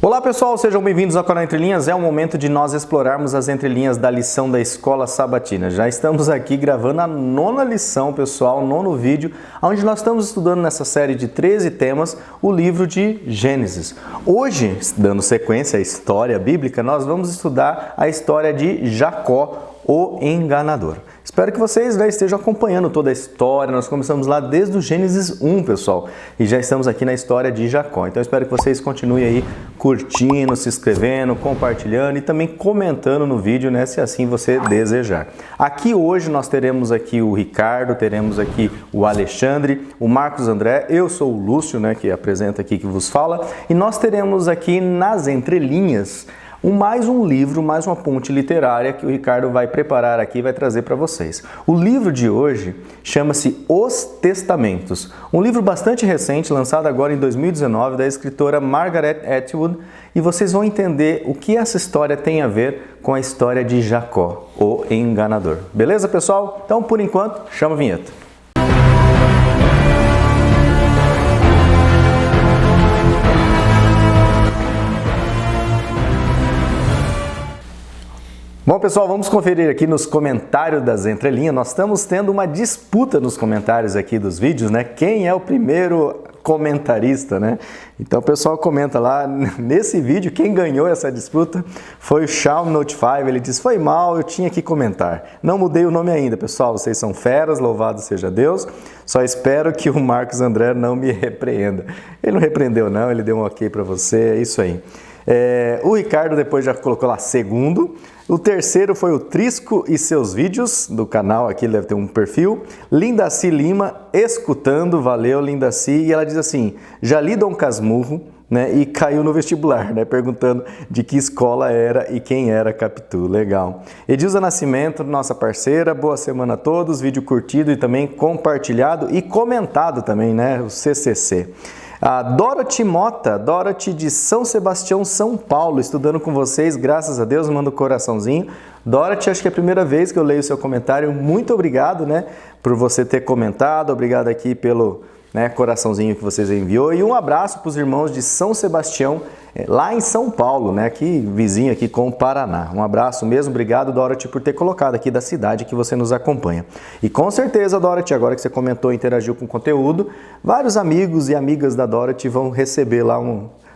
Olá pessoal, sejam bem-vindos ao canal Entre Linhas. É o momento de nós explorarmos as entrelinhas da lição da Escola Sabatina. Já estamos aqui gravando a 9ª lição, pessoal, 9º vídeo, onde nós estamos estudando nessa série de 13 temas o livro de Gênesis. Hoje, dando sequência à história bíblica, nós vamos estudar a história de Jacó, o enganador. Espero que vocês já estejam acompanhando toda a história. Nós começamos lá desde o Gênesis 1, pessoal, e já estamos aqui na história de Jacó. Então, espero que vocês continuem aí curtindo, se inscrevendo, compartilhando e também comentando no vídeo, né, se assim você desejar. Aqui hoje nós teremos aqui o Ricardo, teremos aqui o Alexandre, o Marcos André, eu sou o Lúcio, né, que apresenta aqui, que vos fala, e nós teremos aqui nas entrelinhas mais um livro, mais uma ponte literária que o Ricardo vai preparar aqui e vai trazer para vocês. O livro de hoje chama-se Os Testamentos, um livro bastante recente, lançado agora em 2019, da escritora Margaret Atwood, e vocês vão entender o que essa história tem a ver com a história de Jacó, o enganador. Beleza, pessoal? Então, por enquanto, chama a vinheta. Bom, pessoal, vamos conferir aqui nos comentários das entrelinhas. Nós estamos tendo uma disputa nos comentários aqui dos vídeos, né? Quem é o primeiro comentarista, né? Então, o pessoal comenta lá. Nesse vídeo, quem ganhou essa disputa foi o Shawn Note 5. Ele diz, foi mal, eu tinha que comentar. Não mudei o nome ainda, pessoal. Vocês são feras, louvado seja Deus. Só espero que o Marcos André não me repreenda. Ele não repreendeu, não. Ele deu um ok para você. É isso aí. O Ricardo depois já colocou lá segundo. O terceiro foi o Trisco e seus vídeos do canal, aqui ele deve ter um perfil. Lindaci Lima, escutando, valeu Lindaci. E ela diz assim, já li Dom Casmurro, né, e caiu no vestibular, né, perguntando de que escola era e quem era Capitu. Legal. Edilza Nascimento, nossa parceira, boa semana a todos, vídeo curtido e também compartilhado e comentado também, né, o CCC. A Dorothy Mota, Dorothy de São Sebastião, São Paulo, estudando com vocês, graças a Deus, manda um coraçãozinho. Dorothy, acho que é a primeira vez que eu leio o seu comentário, muito obrigado, né, por você ter comentado, obrigado aqui pelo, né, coraçãozinho que vocês enviou, e um abraço para os irmãos de São Sebastião, lá em São Paulo, né, aqui vizinho aqui com o Paraná. Um abraço mesmo, obrigado Dorothy por ter colocado aqui da cidade que você nos acompanha. E com certeza, Dorothy, agora que você comentou e interagiu com o conteúdo, vários amigos e amigas da Dorothy vão receber lá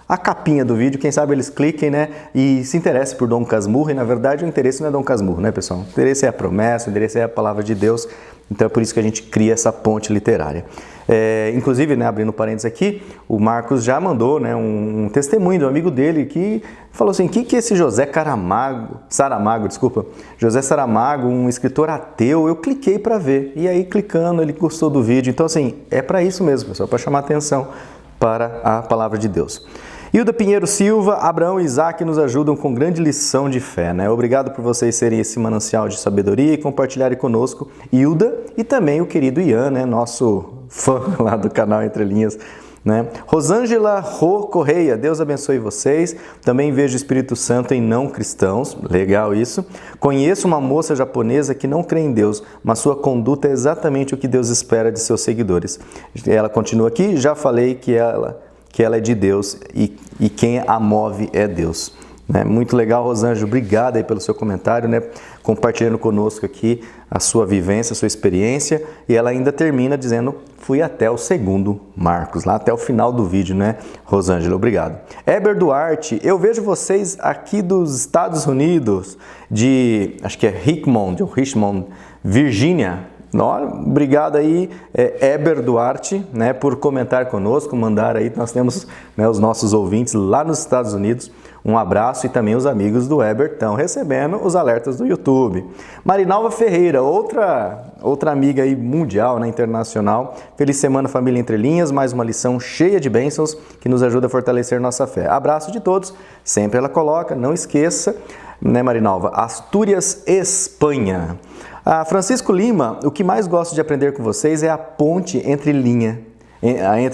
a capinha do vídeo, quem sabe eles cliquem, né, e se interessem por Dom Casmurro, e na verdade o interesse não é Dom Casmurro, né, pessoal? O interesse é a promessa, o interesse é a palavra de Deus, então é por isso que a gente cria essa ponte literária. Inclusive, né, abrindo parênteses aqui, o Marcos já mandou, né, um testemunho do amigo dele que falou assim, que esse José Saramago, José Saramago, um escritor ateu, eu cliquei para ver, e aí clicando ele gostou do vídeo, então assim, é para isso mesmo, pessoal, para chamar atenção para a palavra de Deus. Hilda Pinheiro Silva, Abraão e Isaac nos ajudam com grande lição de fé, né? Obrigado por vocês serem esse manancial de sabedoria e compartilharem conosco, Hilda e também o querido Ian, né? Nosso fã lá do canal Entre Linhas, né? Rosângela Rô Correia, Deus abençoe vocês. Também vejo o Espírito Santo em não cristãos, legal isso. Conheço uma moça japonesa que não crê em Deus, mas sua conduta é exatamente o que Deus espera de seus seguidores. Ela continua aqui, já falei que ela é de Deus e quem a move é Deus. Né? Muito legal, Rosângela, obrigado aí pelo seu comentário, né? Compartilhando conosco aqui a sua vivência, a sua experiência, e ela ainda termina dizendo, fui até o segundo Marcos, lá até o final do vídeo, né, Rosângela, obrigado. Heber Duarte, eu vejo vocês aqui dos Estados Unidos, acho que é Richmond, Virgínia. Obrigado aí, Heber Duarte, né, por comentar conosco, mandar aí, nós temos, né, os nossos ouvintes lá nos Estados Unidos, um abraço, e também os amigos do Heber estão recebendo os alertas do YouTube. Marinalva Ferreira, outra amiga aí mundial, né, internacional, feliz semana família Entre Linhas, mais uma lição cheia de bênçãos que nos ajuda a fortalecer nossa fé. Abraço de todos, sempre ela coloca, não esqueça, né, Marinalva, Astúrias, Espanha. Francisco Lima, o que mais gosto de aprender com vocês é a ponte entre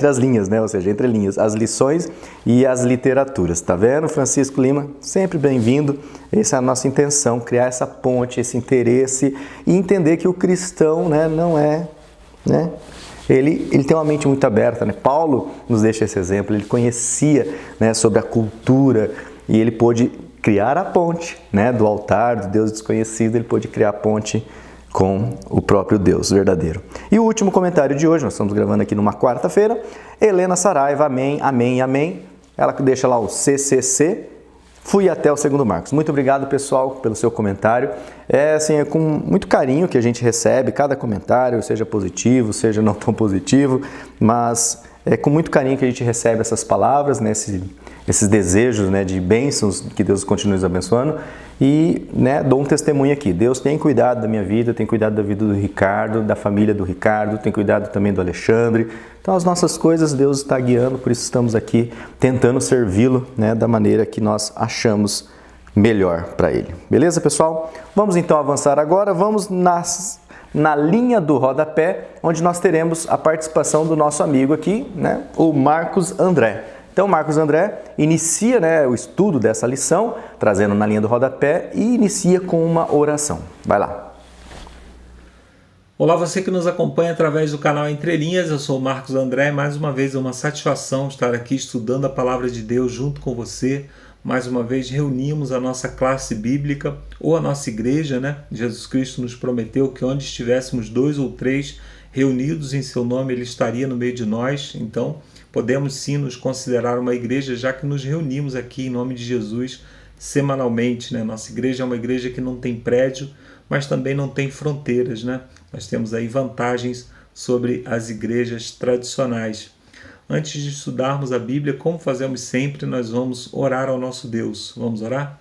as linhas, né? Ou seja, entre linhas, as lições e as literaturas. Tá vendo, Francisco Lima? Sempre bem-vindo. Essa é a nossa intenção, criar essa ponte, esse interesse e entender que o cristão, né, não é, né, ele tem uma mente muito aberta, né? Paulo nos deixa esse exemplo, ele conhecia, né, sobre a cultura e ele pôde criar a ponte, né, do altar, do Deus desconhecido, ele pôde criar a ponte com o próprio Deus verdadeiro. E o último comentário de hoje, nós estamos gravando aqui numa quarta-feira, Helena Saraiva, amém, amém, amém. Ela deixa lá o CCC, fui até o segundo Marcos. Muito obrigado, pessoal, pelo seu comentário. É com muito carinho que a gente recebe cada comentário, seja positivo, seja não tão positivo, mas é com muito carinho que a gente recebe essas palavras, né, esses desejos, né, de bênçãos, que Deus continue nos abençoando. E, né, dou um testemunho aqui. Deus tem cuidado da minha vida, tem cuidado da vida do Ricardo, da família do Ricardo, tem cuidado também do Alexandre. Então, as nossas coisas Deus está guiando, por isso estamos aqui tentando servi-lo, né, da maneira que nós achamos melhor para ele. Beleza, pessoal? Vamos então avançar agora. Vamos na linha do rodapé, onde nós teremos a participação do nosso amigo aqui, né, o Marcos André. Então, Marcos André inicia, né, o estudo dessa lição, trazendo na linha do rodapé e inicia com uma oração. Vai lá. Olá, você que nos acompanha através do canal Entre Linhas, eu sou o Marcos André. Mais uma vez é uma satisfação estar aqui estudando a Palavra de Deus junto com você. Mais uma vez reunimos a nossa classe bíblica ou a nossa igreja, né? Jesus Cristo nos prometeu que onde estivéssemos 2 ou 3 reunidos em seu nome, Ele estaria no meio de nós. Então, podemos sim nos considerar uma igreja, já que nos reunimos aqui em nome de Jesus semanalmente, né? Nossa igreja é uma igreja que não tem prédio, mas também não tem fronteiras, né? Nós temos aí vantagens sobre as igrejas tradicionais. Antes de estudarmos a Bíblia, como fazemos sempre, nós vamos orar ao nosso Deus. Vamos orar?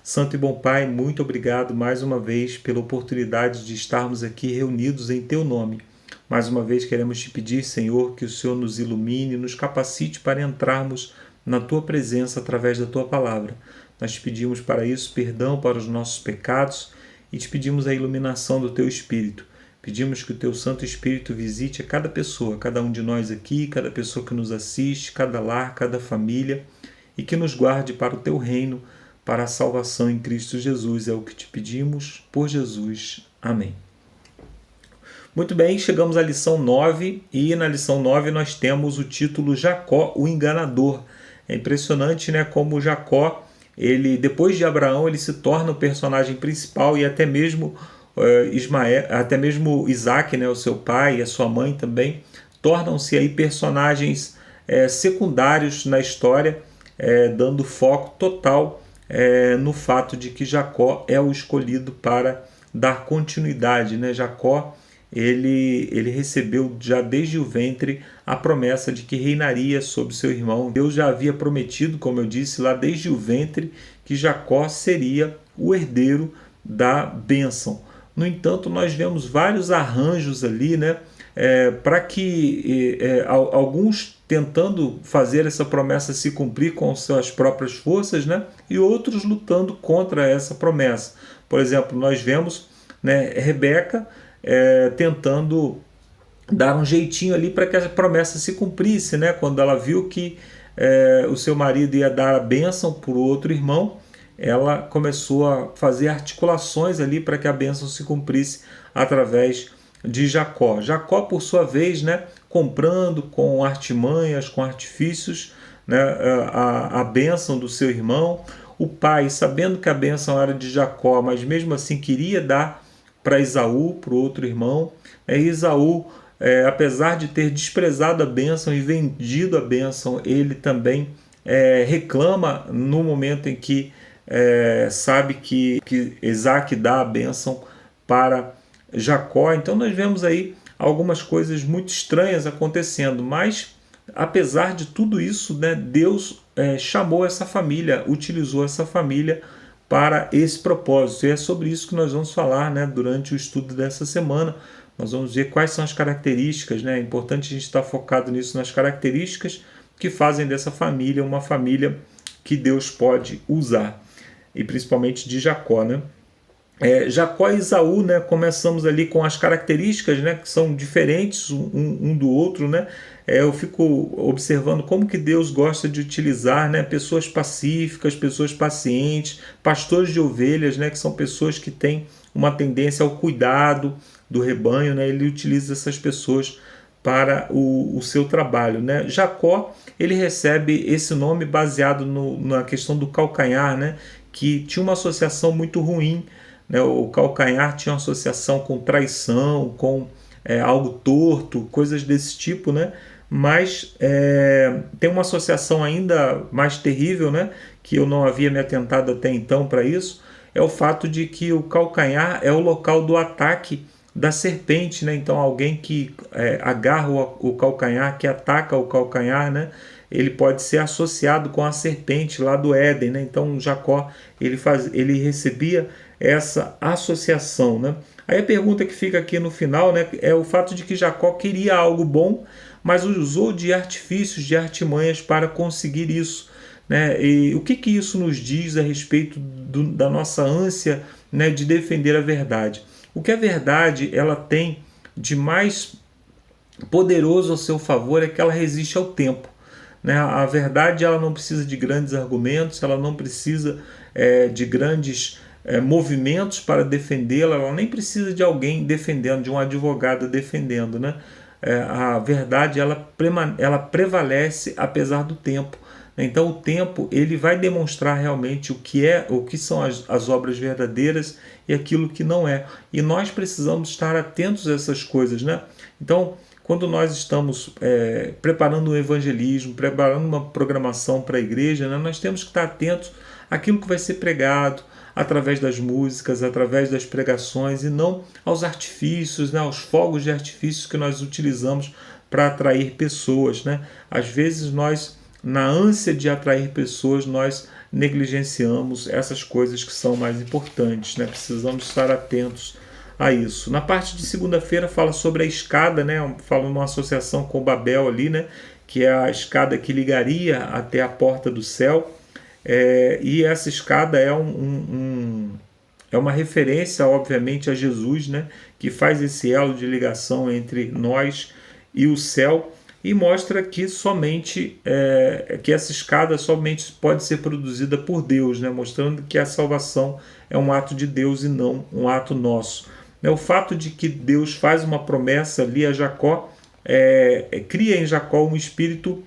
Santo e bom Pai, muito obrigado mais uma vez pela oportunidade de estarmos aqui reunidos em Teu nome. Mais uma vez queremos te pedir, Senhor, que o Senhor nos ilumine, nos capacite para entrarmos na Tua presença através da Tua palavra. Nós te pedimos para isso perdão para os nossos pecados e te pedimos a iluminação do Teu Espírito. Pedimos que o Teu Santo Espírito visite a cada pessoa, cada um de nós aqui, cada pessoa que nos assiste, cada lar, cada família, e que nos guarde para o Teu reino, para a salvação em Cristo Jesus. É o que te pedimos, por Jesus. Amém. Muito bem, chegamos à lição 9, e na lição 9 nós temos o título Jacó, o enganador. É impressionante, né, como Jacó, ele, depois de Abraão, ele se torna o personagem principal, e até mesmo Isaac, né, o seu pai, e a sua mãe também, tornam-se aí personagens secundários na história, dando foco total no fato de que Jacó é o escolhido para dar continuidade, né? Jacó, ele recebeu já desde o ventre a promessa de que reinaria sobre seu irmão. Deus já havia prometido, como eu disse, lá desde o ventre, que Jacó seria o herdeiro da bênção. No entanto, nós vemos vários arranjos ali, né, para que alguns tentando fazer essa promessa se cumprir com suas próprias forças, né, e outros lutando contra essa promessa. Por exemplo, nós vemos, né, Rebeca tentando dar um jeitinho ali para que a promessa se cumprisse, né, quando ela viu que o seu marido ia dar a bênção para o outro irmão, ela começou a fazer articulações ali para que a bênção se cumprisse através de Jacó. Jacó, por sua vez, né, comprando com artimanhas, com artifícios, né, a bênção do seu irmão. O pai, sabendo que a bênção era de Jacó, mas mesmo assim queria dar para Esaú, para o outro irmão. Esaú, apesar de ter desprezado a bênção e vendido a bênção, ele também reclama no momento em que sabe que Isaac dá a bênção para Jacó. Então nós vemos aí algumas coisas muito estranhas acontecendo, mas apesar de tudo isso, né, Deus chamou essa família, utilizou essa família para esse propósito, e é sobre isso que nós vamos falar, né, durante o estudo dessa semana. Nós vamos ver quais são as características, né? É importante a gente estar focado nisso, nas características que fazem dessa família uma família que Deus pode usar, e principalmente de Jacó, né? Jacó e Esaú, né? Começamos ali com as características, né, que são diferentes um do outro, né? Eu fico observando como que Deus gosta de utilizar, né, pessoas pacíficas, pessoas pacientes, pastores de ovelhas, né, que são pessoas que têm uma tendência ao cuidado do rebanho, né? Ele utiliza essas pessoas para o seu trabalho, né? Jacó, ele recebe esse nome baseado na questão do calcanhar, né? Que tinha uma associação muito ruim, né? O calcanhar tinha uma associação com traição, com algo torto, coisas desse tipo, né? Mas tem uma associação ainda mais terrível, né? Que eu não havia me atentado até então para isso, é o fato de que o calcanhar é o local do ataque da serpente, né? Então alguém que agarra o calcanhar, que ataca o calcanhar, né? Ele pode ser associado com a serpente lá do Éden, né? Então Jacó ele recebia essa associação, né? Aí a pergunta que fica aqui no final, né, é o fato de que Jacó queria algo bom, mas usou de artifícios, de artimanhas para conseguir isso, né? E o que isso nos diz a respeito da nossa ânsia, né, de defender a verdade? O que a verdade ela tem de mais poderoso ao seu favor é que ela resiste ao tempo, né? A verdade ela não precisa de grandes argumentos, ela não precisa de grandes movimentos para defendê-la, ela nem precisa de alguém defendendo, de um advogado defendendo, né? A verdade ela prevalece apesar do tempo. Então o tempo ele vai demonstrar realmente o que são as obras verdadeiras e aquilo que não é. E nós precisamos estar atentos a essas coisas, né? Então, quando nós estamos preparando um evangelismo, preparando uma programação para a igreja, né, nós temos que estar atentos àquilo que vai ser pregado através das músicas, através das pregações, e não aos artifícios, né, aos fogos de artifícios que nós utilizamos para atrair pessoas, né? Às vezes nós, na ânsia de atrair pessoas, nós negligenciamos essas coisas que são mais importantes, né? Precisamos estar atentos a isso. Na parte de segunda-feira fala sobre a escada, né? Fala uma associação com Babel ali, né? Que é a escada que ligaria até a porta do céu. E essa escada é uma referência, obviamente, a Jesus, né? Que faz esse elo de ligação entre nós e o céu, e mostra que somente que essa escada somente pode ser produzida por Deus, né? Mostrando que a salvação é um ato de Deus e não um ato nosso. O fato de que Deus faz uma promessa ali a Jacó cria em Jacó um espírito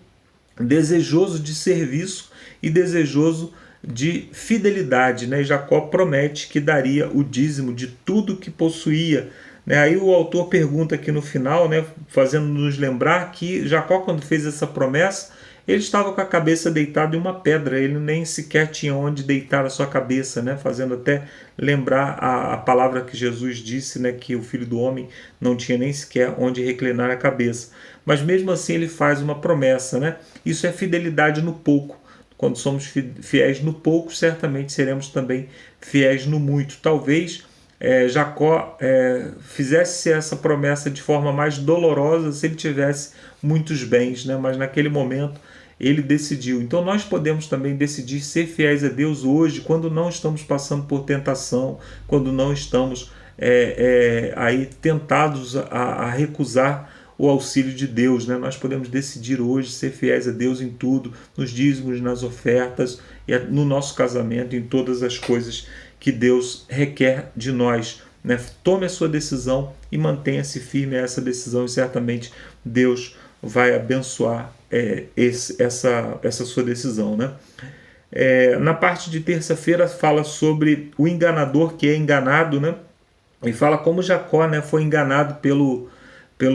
desejoso de serviço e desejoso de fidelidade, né? E Jacó promete que daria o dízimo de tudo que possuía, né? Aí o autor pergunta aqui no final, né, fazendo-nos lembrar que Jacó, quando fez essa promessa, ele estava com a cabeça deitada em uma pedra, ele nem sequer tinha onde deitar a sua cabeça, né? Fazendo até lembrar a palavra que Jesus disse, né, que o Filho do Homem não tinha nem sequer onde reclinar a cabeça. Mas mesmo assim ele faz uma promessa, né? Isso é fidelidade no pouco. Quando somos fiéis no pouco, certamente seremos também fiéis no muito. Talvez Jacó fizesse essa promessa de forma mais dolorosa se ele tivesse muitos bens, né? Mas naquele momento ele decidiu. Então nós podemos também decidir ser fiéis a Deus hoje, quando não estamos passando por tentação, quando não estamos aí tentados a recusar o auxílio de Deus, né? Nós podemos decidir hoje ser fiéis a Deus em tudo, nos dízimos, nas ofertas, e no nosso casamento, em todas as coisas que Deus requer de nós, né? Tome a sua decisão e mantenha-se firme a essa decisão, e certamente Deus vai abençoar essa sua decisão, né? Na parte de terça-feira fala sobre o enganador que é enganado, né? E fala como Jacó, né, foi enganado pelo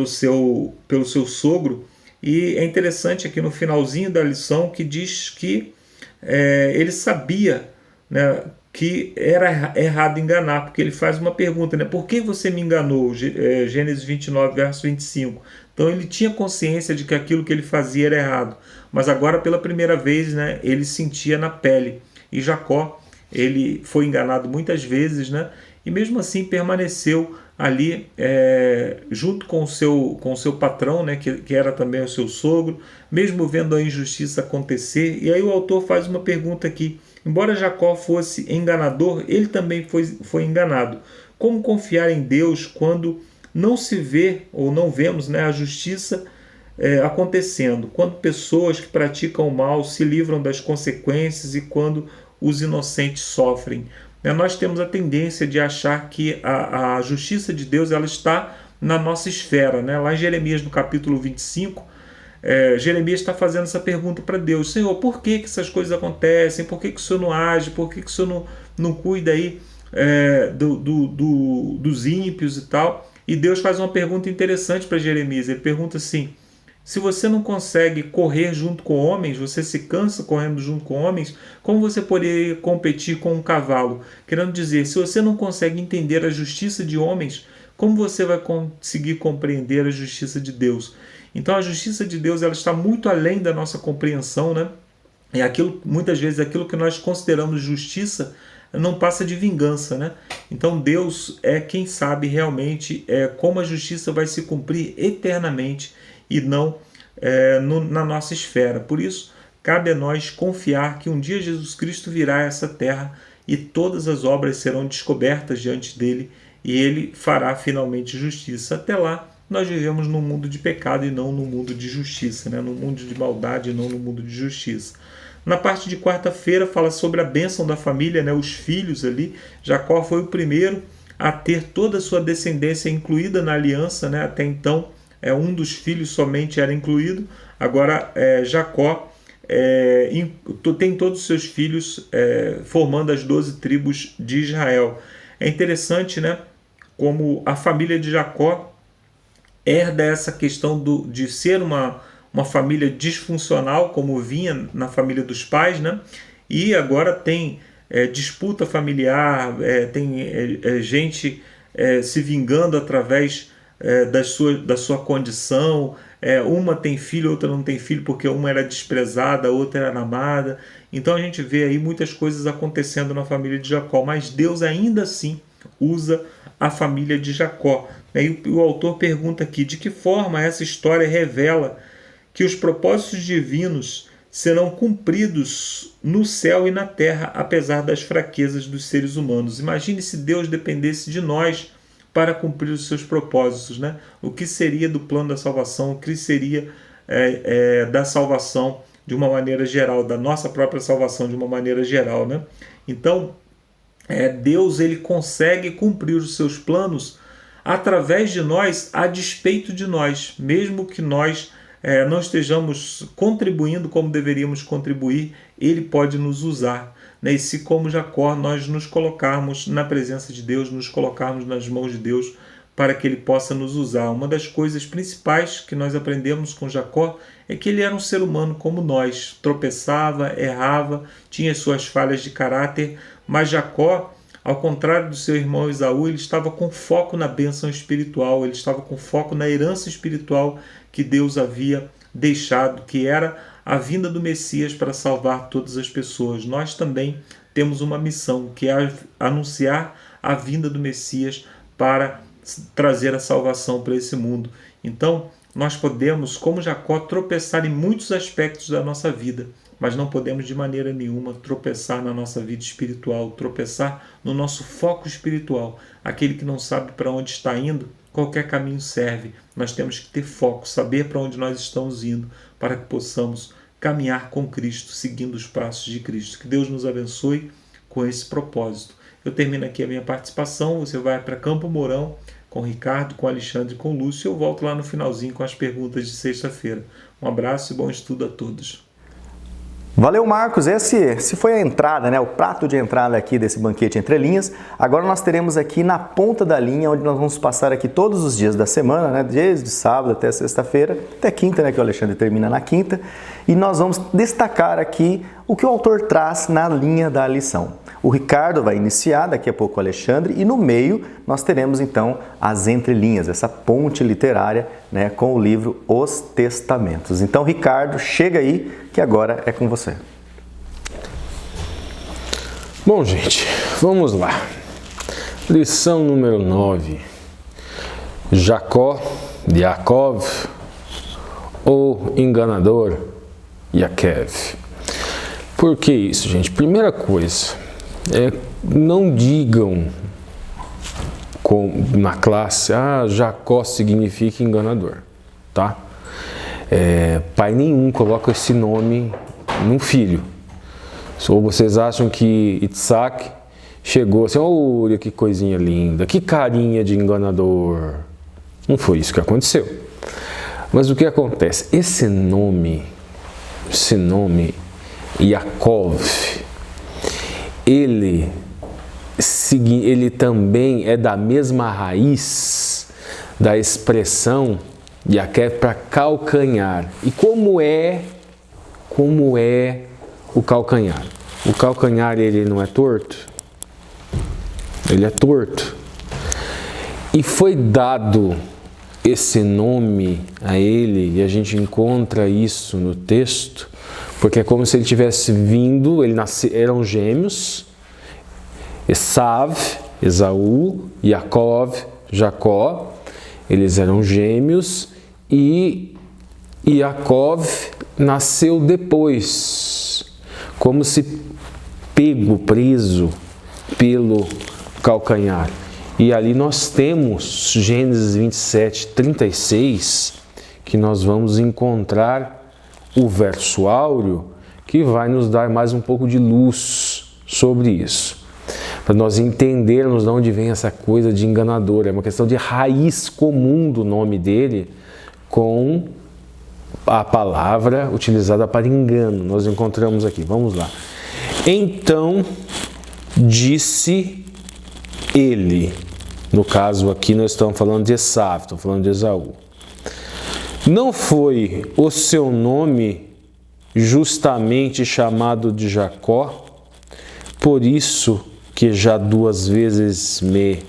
seu sogro. E é interessante aqui no finalzinho da lição que diz que ele sabia, né, que era errado enganar, porque ele faz uma pergunta, né, por que você me enganou? Gênesis 29, verso 25. Então ele tinha consciência de que aquilo que ele fazia era errado, mas agora pela primeira vez, né, ele sentia na pele. E Jacó, ele foi enganado muitas vezes, né, e mesmo assim permaneceu ali junto com o seu patrão, né, que era também o seu sogro, mesmo vendo a injustiça acontecer. E aí o autor faz uma pergunta aqui: embora Jacó fosse enganador, ele também foi enganado. Como confiar em Deus quando não se vê ou não vemos, né, a justiça acontecendo? Quando pessoas que praticam o mal se livram das consequências e quando os inocentes sofrem? Nós temos a tendência de achar que a justiça de Deus ela está na nossa esfera, né? Lá em Jeremias, no capítulo 25, Jeremias está fazendo essa pergunta para Deus: Senhor, por que essas coisas acontecem? Por que o Senhor não age? Por que o Senhor não cuida aí dos ímpios e tal? E Deus faz uma pergunta interessante para Jeremias. Ele pergunta assim: se você não consegue correr junto com homens, você se cansa correndo junto com homens, como você poderia competir com um cavalo? Querendo dizer, se você não consegue entender a justiça de homens, como você vai conseguir compreender a justiça de Deus? Então a justiça de Deus, ela está muito além da nossa compreensão, né? E muitas vezes aquilo que nós consideramos justiça não passa de vingança, né? Então Deus é quem sabe realmente como a justiça vai se cumprir eternamente e não na nossa esfera. Por isso, cabe a nós confiar que um dia Jesus Cristo virá a essa terra e todas as obras serão descobertas diante dele e ele fará finalmente justiça. Até lá, nós vivemos num mundo de pecado e não num mundo de justiça, né? Num mundo de maldade e não num mundo de justiça. Na parte de quarta-feira fala sobre a bênção da família, né? Os filhos ali. Jacó foi o primeiro a ter toda a sua descendência incluída na aliança, né? Até então, um dos filhos somente era incluído. Agora, Jacó tem todos os seus filhos formando as 12 tribos de Israel. É interessante, né? Como a família de Jacó herda essa questão de ser uma família disfuncional, como vinha na família dos pais, né? E agora tem disputa familiar, tem gente se vingando através da sua condição. Uma tem filho, outra não tem filho, porque uma era desprezada, a outra era amada. Então a gente vê aí muitas coisas acontecendo na família de Jacó, mas Deus ainda assim usa a família de Jacó. E o autor pergunta aqui: de que forma essa história revela que os propósitos divinos serão cumpridos no céu e na terra, apesar das fraquezas dos seres humanos? Imagine se Deus dependesse de nós para cumprir os seus propósitos, né? O que seria do plano da salvação? O que seria da salvação de uma maneira geral, da nossa própria salvação de uma maneira geral, né? Então, Deus ele consegue cumprir os seus planos através de nós, a despeito de nós, mesmo que nós não estejamos contribuindo como deveríamos contribuir, ele pode nos usar, né? E se, como Jacó, nós nos colocarmos na presença de Deus, nos colocarmos nas mãos de Deus para que ele possa nos usar. Uma das coisas principais que nós aprendemos com Jacó é que ele era um ser humano como nós, tropeçava, errava, tinha suas falhas de caráter, mas Jacó, ao contrário do seu irmão Esaú, ele estava com foco na bênção espiritual, ele estava com foco na herança espiritual que Deus havia deixado, que era a vinda do Messias para salvar todas as pessoas. Nós também temos uma missão, que é anunciar a vinda do Messias para trazer a salvação para esse mundo. Então, nós podemos, como Jacó, tropeçar em muitos aspectos da nossa vida, mas não podemos de maneira nenhuma tropeçar na nossa vida espiritual, tropeçar no nosso foco espiritual. Aquele que não sabe para onde está indo, qualquer caminho serve. Nós temos que ter foco, saber para onde nós estamos indo, para que possamos caminhar com Cristo, seguindo os passos de Cristo. Que Deus nos abençoe com esse propósito. Eu termino aqui a minha participação, você vai para Campo Mourão com o Ricardo, com o Alexandre e com o Lúcio. Eu volto lá no finalzinho com as perguntas de sexta-feira. Um abraço e bom estudo a todos. Valeu, Marcos. Esse foi a entrada, né? O prato de entrada aqui desse banquete entre linhas. Agora nós teremos aqui na ponta da linha, onde nós vamos passar aqui todos os dias da semana, né? Desde sábado até sexta-feira, até quinta, né? Que o Alexandre termina na quinta. E nós vamos destacar aqui o que o autor traz na linha da lição. O Ricardo vai iniciar, daqui a pouco o Alexandre, e no meio nós teremos então as entrelinhas, essa ponte literária, né, com o livro Os Testamentos. Então, Ricardo, chega aí, que agora é com você. Bom, gente, vamos lá. Lição número 9. Jacó, Yaakov, ou enganador, Yakev. Por que isso, gente? Primeira coisa, não digam na classe, Jacó significa enganador, tá? Pai nenhum coloca esse nome num filho. Ou vocês acham que Isaac chegou assim, olha que coisinha linda, que carinha de enganador. Não foi isso que aconteceu. Mas o que acontece? Esse nome Yaakov, ele também é da mesma raiz da expressão Yaakov para calcanhar. E como é o calcanhar? O calcanhar, ele não é torto? Ele é torto. E foi dado esse nome a ele, e a gente encontra isso no texto, porque é como se ele tivesse vindo, eram gêmeos, Esaú, Yaakov, Jacó, eles eram gêmeos, e Yaakov nasceu depois, como se preso pelo calcanhar. E ali nós temos Gênesis 27, 36, que nós vamos encontrar o verso áureo, que vai nos dar mais um pouco de luz sobre isso. Para nós entendermos de onde vem essa coisa de enganador. É uma questão de raiz comum do nome dele com a palavra utilizada para engano. Nós encontramos aqui, vamos lá. Então disse ele, no caso aqui nós estamos falando de Esaú, estamos falando de Esaú. Não foi o seu nome justamente chamado de Jacó, por isso que já 2 vezes me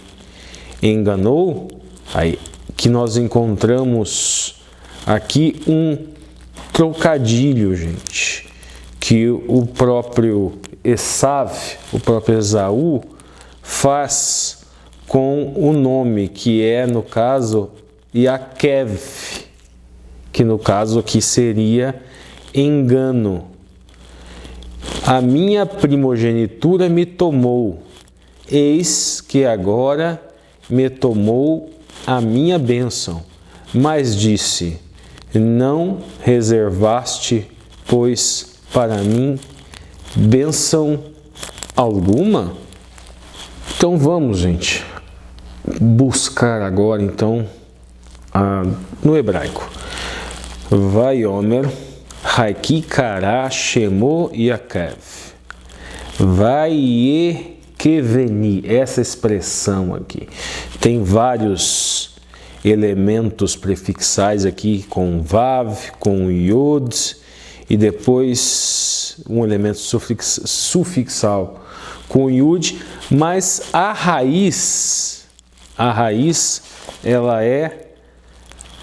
enganou? Aí que nós encontramos aqui um trocadilho, gente, que o próprio Esaú faz com o nome, que é, no caso, Yaakov, que no caso aqui seria engano. A minha primogenitura me tomou, eis que agora me tomou a minha bênção. Mas disse, não reservaste, pois, para mim, bênção alguma? Então vamos, gente, buscar agora, então, no hebraico. Vaiomer, Haiki Kara Shemo Yaakov. Vaiekeveni, essa expressão aqui. Tem vários elementos prefixais aqui, com Vav, com Yod, e depois um elemento sufixal com Yud, mas a raiz, ela é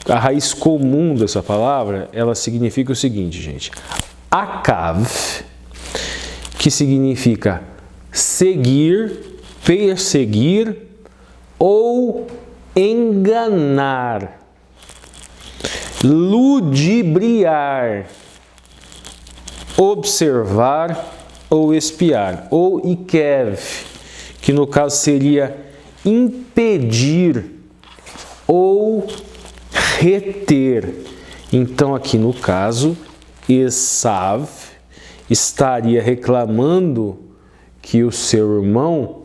a raiz comum dessa palavra, ela significa o seguinte, gente. Akav, que significa seguir, perseguir ou enganar, ludibriar, observar ou espiar, ou ikev, que no caso seria impedir ou reter. Então aqui no caso, Esaú estaria reclamando que o seu irmão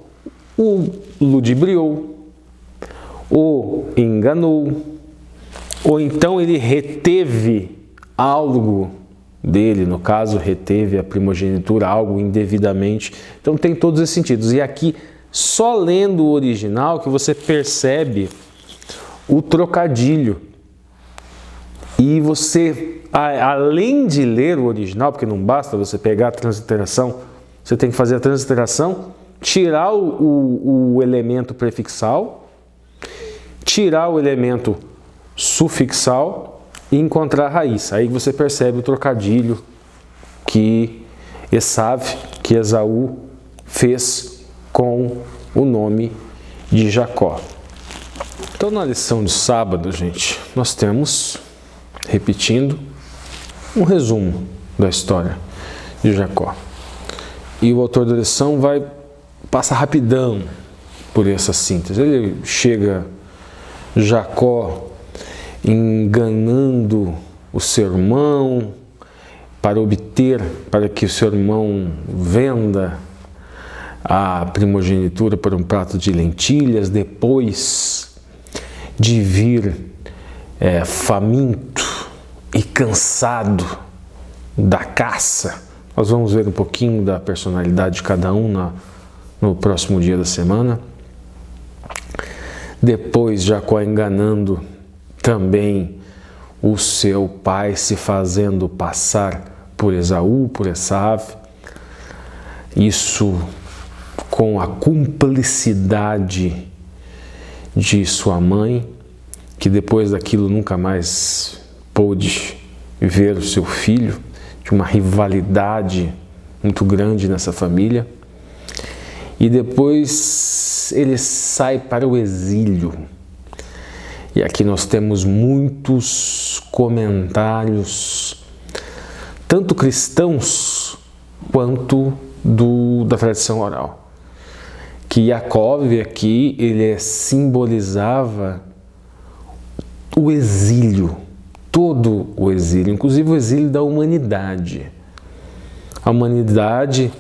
o ludibriou, o enganou, ou então ele reteve algo dele, no caso, reteve a primogenitura, algo indevidamente. Então tem todos esses sentidos. E aqui, só lendo o original, que você percebe o trocadilho. E você, além de ler o original, porque não basta você pegar a transliteração, você tem que fazer a transliteração, tirar o elemento prefixal, tirar o elemento sufixal e encontrar a raiz. Aí você percebe o trocadilho que Esaú fez com o nome de Jacó. Então, na lição de sábado, gente, nós temos, repetindo, um resumo da história de Jacó. E o autor da lição vai passar rapidão por essa síntese. Ele chega, Jacó, enganando o seu irmão para que o seu irmão venda a primogenitura por um prato de lentilhas. Depois de vir faminto e cansado da caça. Nós vamos ver um pouquinho da personalidade de cada um no próximo dia da semana. Depois Jacó enganando também o seu pai, se fazendo passar por Esaú, por Esaú. Isso com a cumplicidade de sua mãe, que depois daquilo nunca mais pôde ver o seu filho, de uma rivalidade muito grande nessa família. E depois ele sai para o exílio. E aqui nós temos muitos comentários, tanto cristãos quanto da tradição oral. Que Jacó aqui, ele simbolizava o exílio, todo o exílio, inclusive o exílio da humanidade. A humanidade,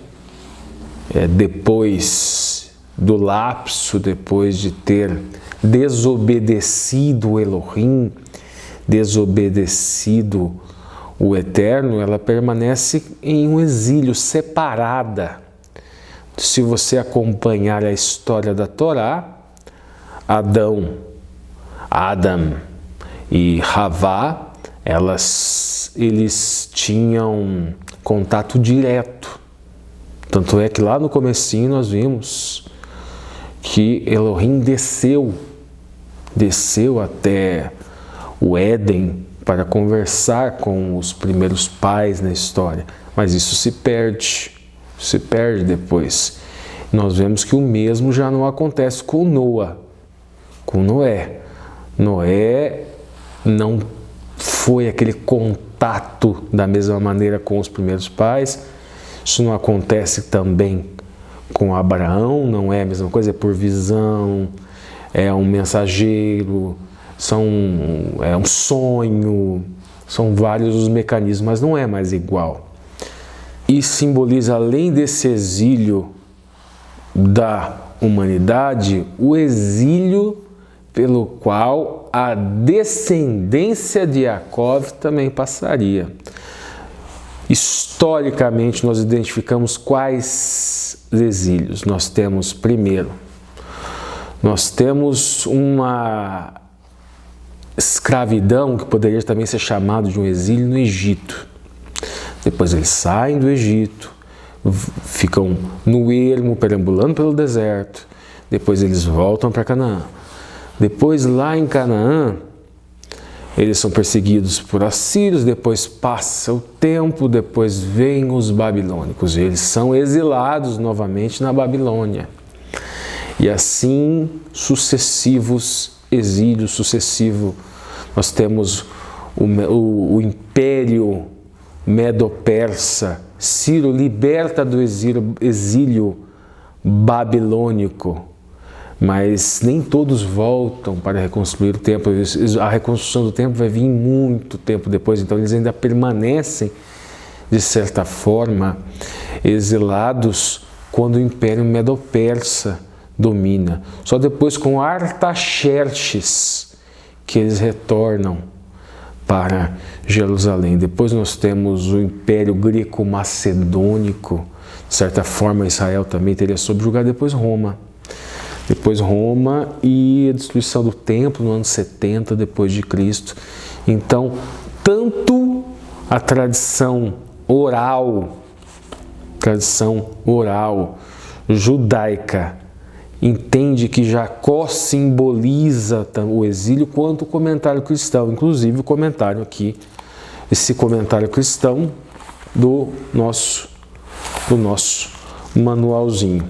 depois do lapso, depois de ter desobedecido o Elohim, desobedecido o Eterno, ela permanece em um exílio, separada. Se você acompanhar a história da Torá, Adam e Havá, eles tinham contato direto. Tanto é que lá no comecinho nós vimos que Elohim desceu até o Éden para conversar com os primeiros pais na história. Mas isso se perde depois. Nós vemos que o mesmo já não acontece com Noé. Noé não foi aquele contato da mesma maneira com os primeiros pais. Isso não acontece também com Abraão, não é a mesma coisa, é por visão, é um mensageiro, é um sonho, são vários os mecanismos, mas não é mais igual. E simboliza, além desse exílio da humanidade, o exílio pelo qual a descendência de Jacó também passaria. Historicamente, nós identificamos quais exílios. Nós temos, primeiro, uma escravidão que poderia também ser chamado de um exílio no Egito. Depois eles saem do Egito, ficam no ermo, perambulando pelo deserto. Depois eles voltam para Canaã. Depois, lá em Canaã, eles são perseguidos por assírios, depois passa o tempo, depois vêm os babilônicos. Eles são exilados novamente na Babilônia. E assim, sucessivos exílios, sucessivo. Nós temos o Império Medo-Persa. Ciro liberta do exílio babilônico. Mas nem todos voltam para reconstruir o templo. A reconstrução do templo vai vir muito tempo depois, então eles ainda permanecem, de certa forma, exilados quando o Império Medo-Persa domina. Só depois, com Artaxerxes, que eles retornam para Jerusalém. Depois nós temos o Império Greco-Macedônico. De certa forma, Israel também teria subjugado. Depois Roma e a destruição do templo no ano 70 depois de Cristo. Então, tanto a tradição oral judaica entende que Jacó simboliza o exílio, quanto o comentário cristão, inclusive o comentário aqui, esse comentário cristão do nosso manualzinho.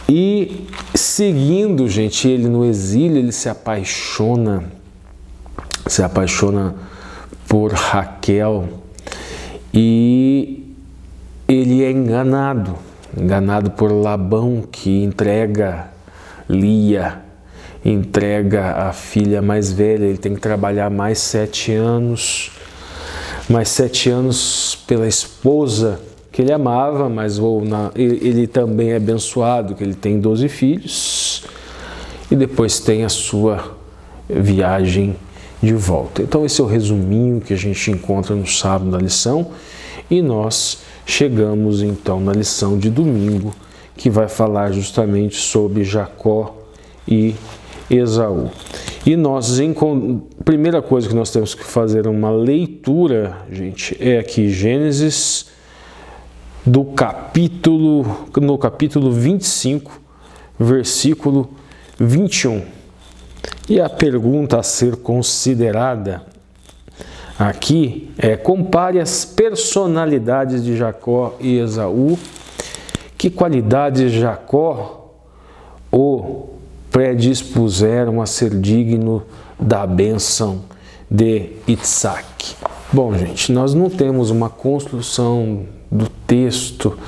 E seguindo, gente, ele no exílio, ele se apaixona por Raquel e ele é enganado por Labão, que entrega Lia, entrega a filha mais velha. Ele tem que trabalhar mais 7 anos pela esposa que ele amava, mas ele também é abençoado, que ele tem 12 filhos, e depois tem a sua viagem de volta. Então esse é o resuminho que a gente encontra no sábado da lição, e nós chegamos então na lição de domingo, que vai falar justamente sobre Jacó e Esaú. E nós, primeira coisa que nós temos que fazer uma leitura, gente, é aqui Gênesis, no capítulo 25, versículo 21. E a pergunta a ser considerada aqui é: compare as personalidades de Jacó e Esaú. Que qualidades Jacó o predispuseram a ser digno da bênção de Isaac? Bom, gente, nós não temos uma construção do texto,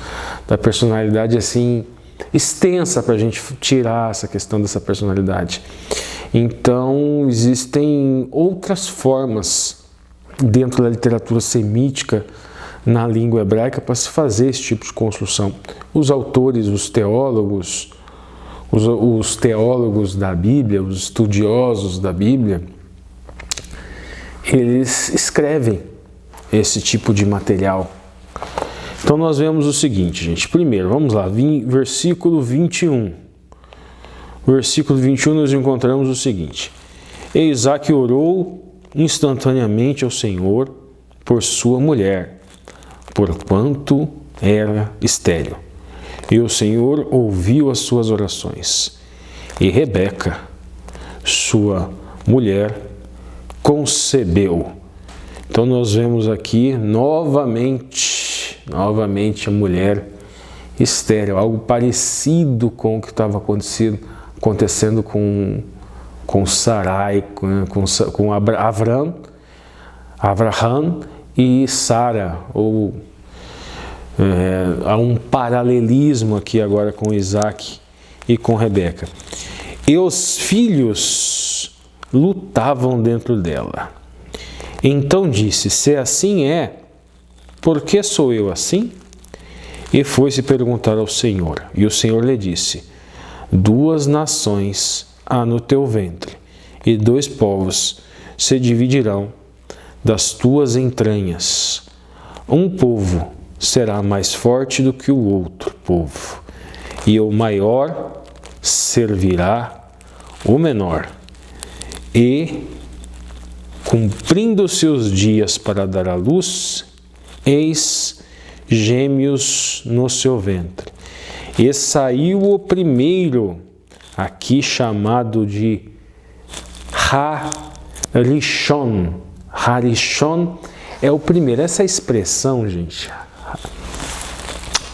da personalidade assim extensa para a gente tirar essa questão dessa personalidade. Então, existem outras formas dentro da literatura semítica, na língua hebraica, para se fazer esse tipo de construção. Os autores, os teólogos da Bíblia, os estudiosos da Bíblia, eles escrevem esse tipo de material. Então nós vemos o seguinte, gente. Primeiro, vamos lá, versículo 21. Versículo 21 nós encontramos o seguinte: E Isaac orou instantaneamente ao Senhor por sua mulher, porquanto era estéril. E o Senhor ouviu as suas orações. E Rebeca, sua mulher, concebeu. Então nós vemos aqui novamente a mulher estéril, algo parecido com o que estava acontecendo com Sarai, com Abraham e Sara, ou há um paralelismo aqui agora com Isaac e com Rebeca. E os filhos lutavam dentro dela. Então disse: se assim é, por que sou eu assim? E foi-se perguntar ao Senhor. E o Senhor lhe disse: 2 nações há no teu ventre, e 2 povos se dividirão das tuas entranhas. Um povo será mais forte do que o outro povo, e o maior servirá o menor. E, cumprindo seus dias para dar à luz, eis gêmeos no seu ventre. E saiu o primeiro, aqui chamado de Harishon. Harishon é o primeiro. Essa expressão, gente,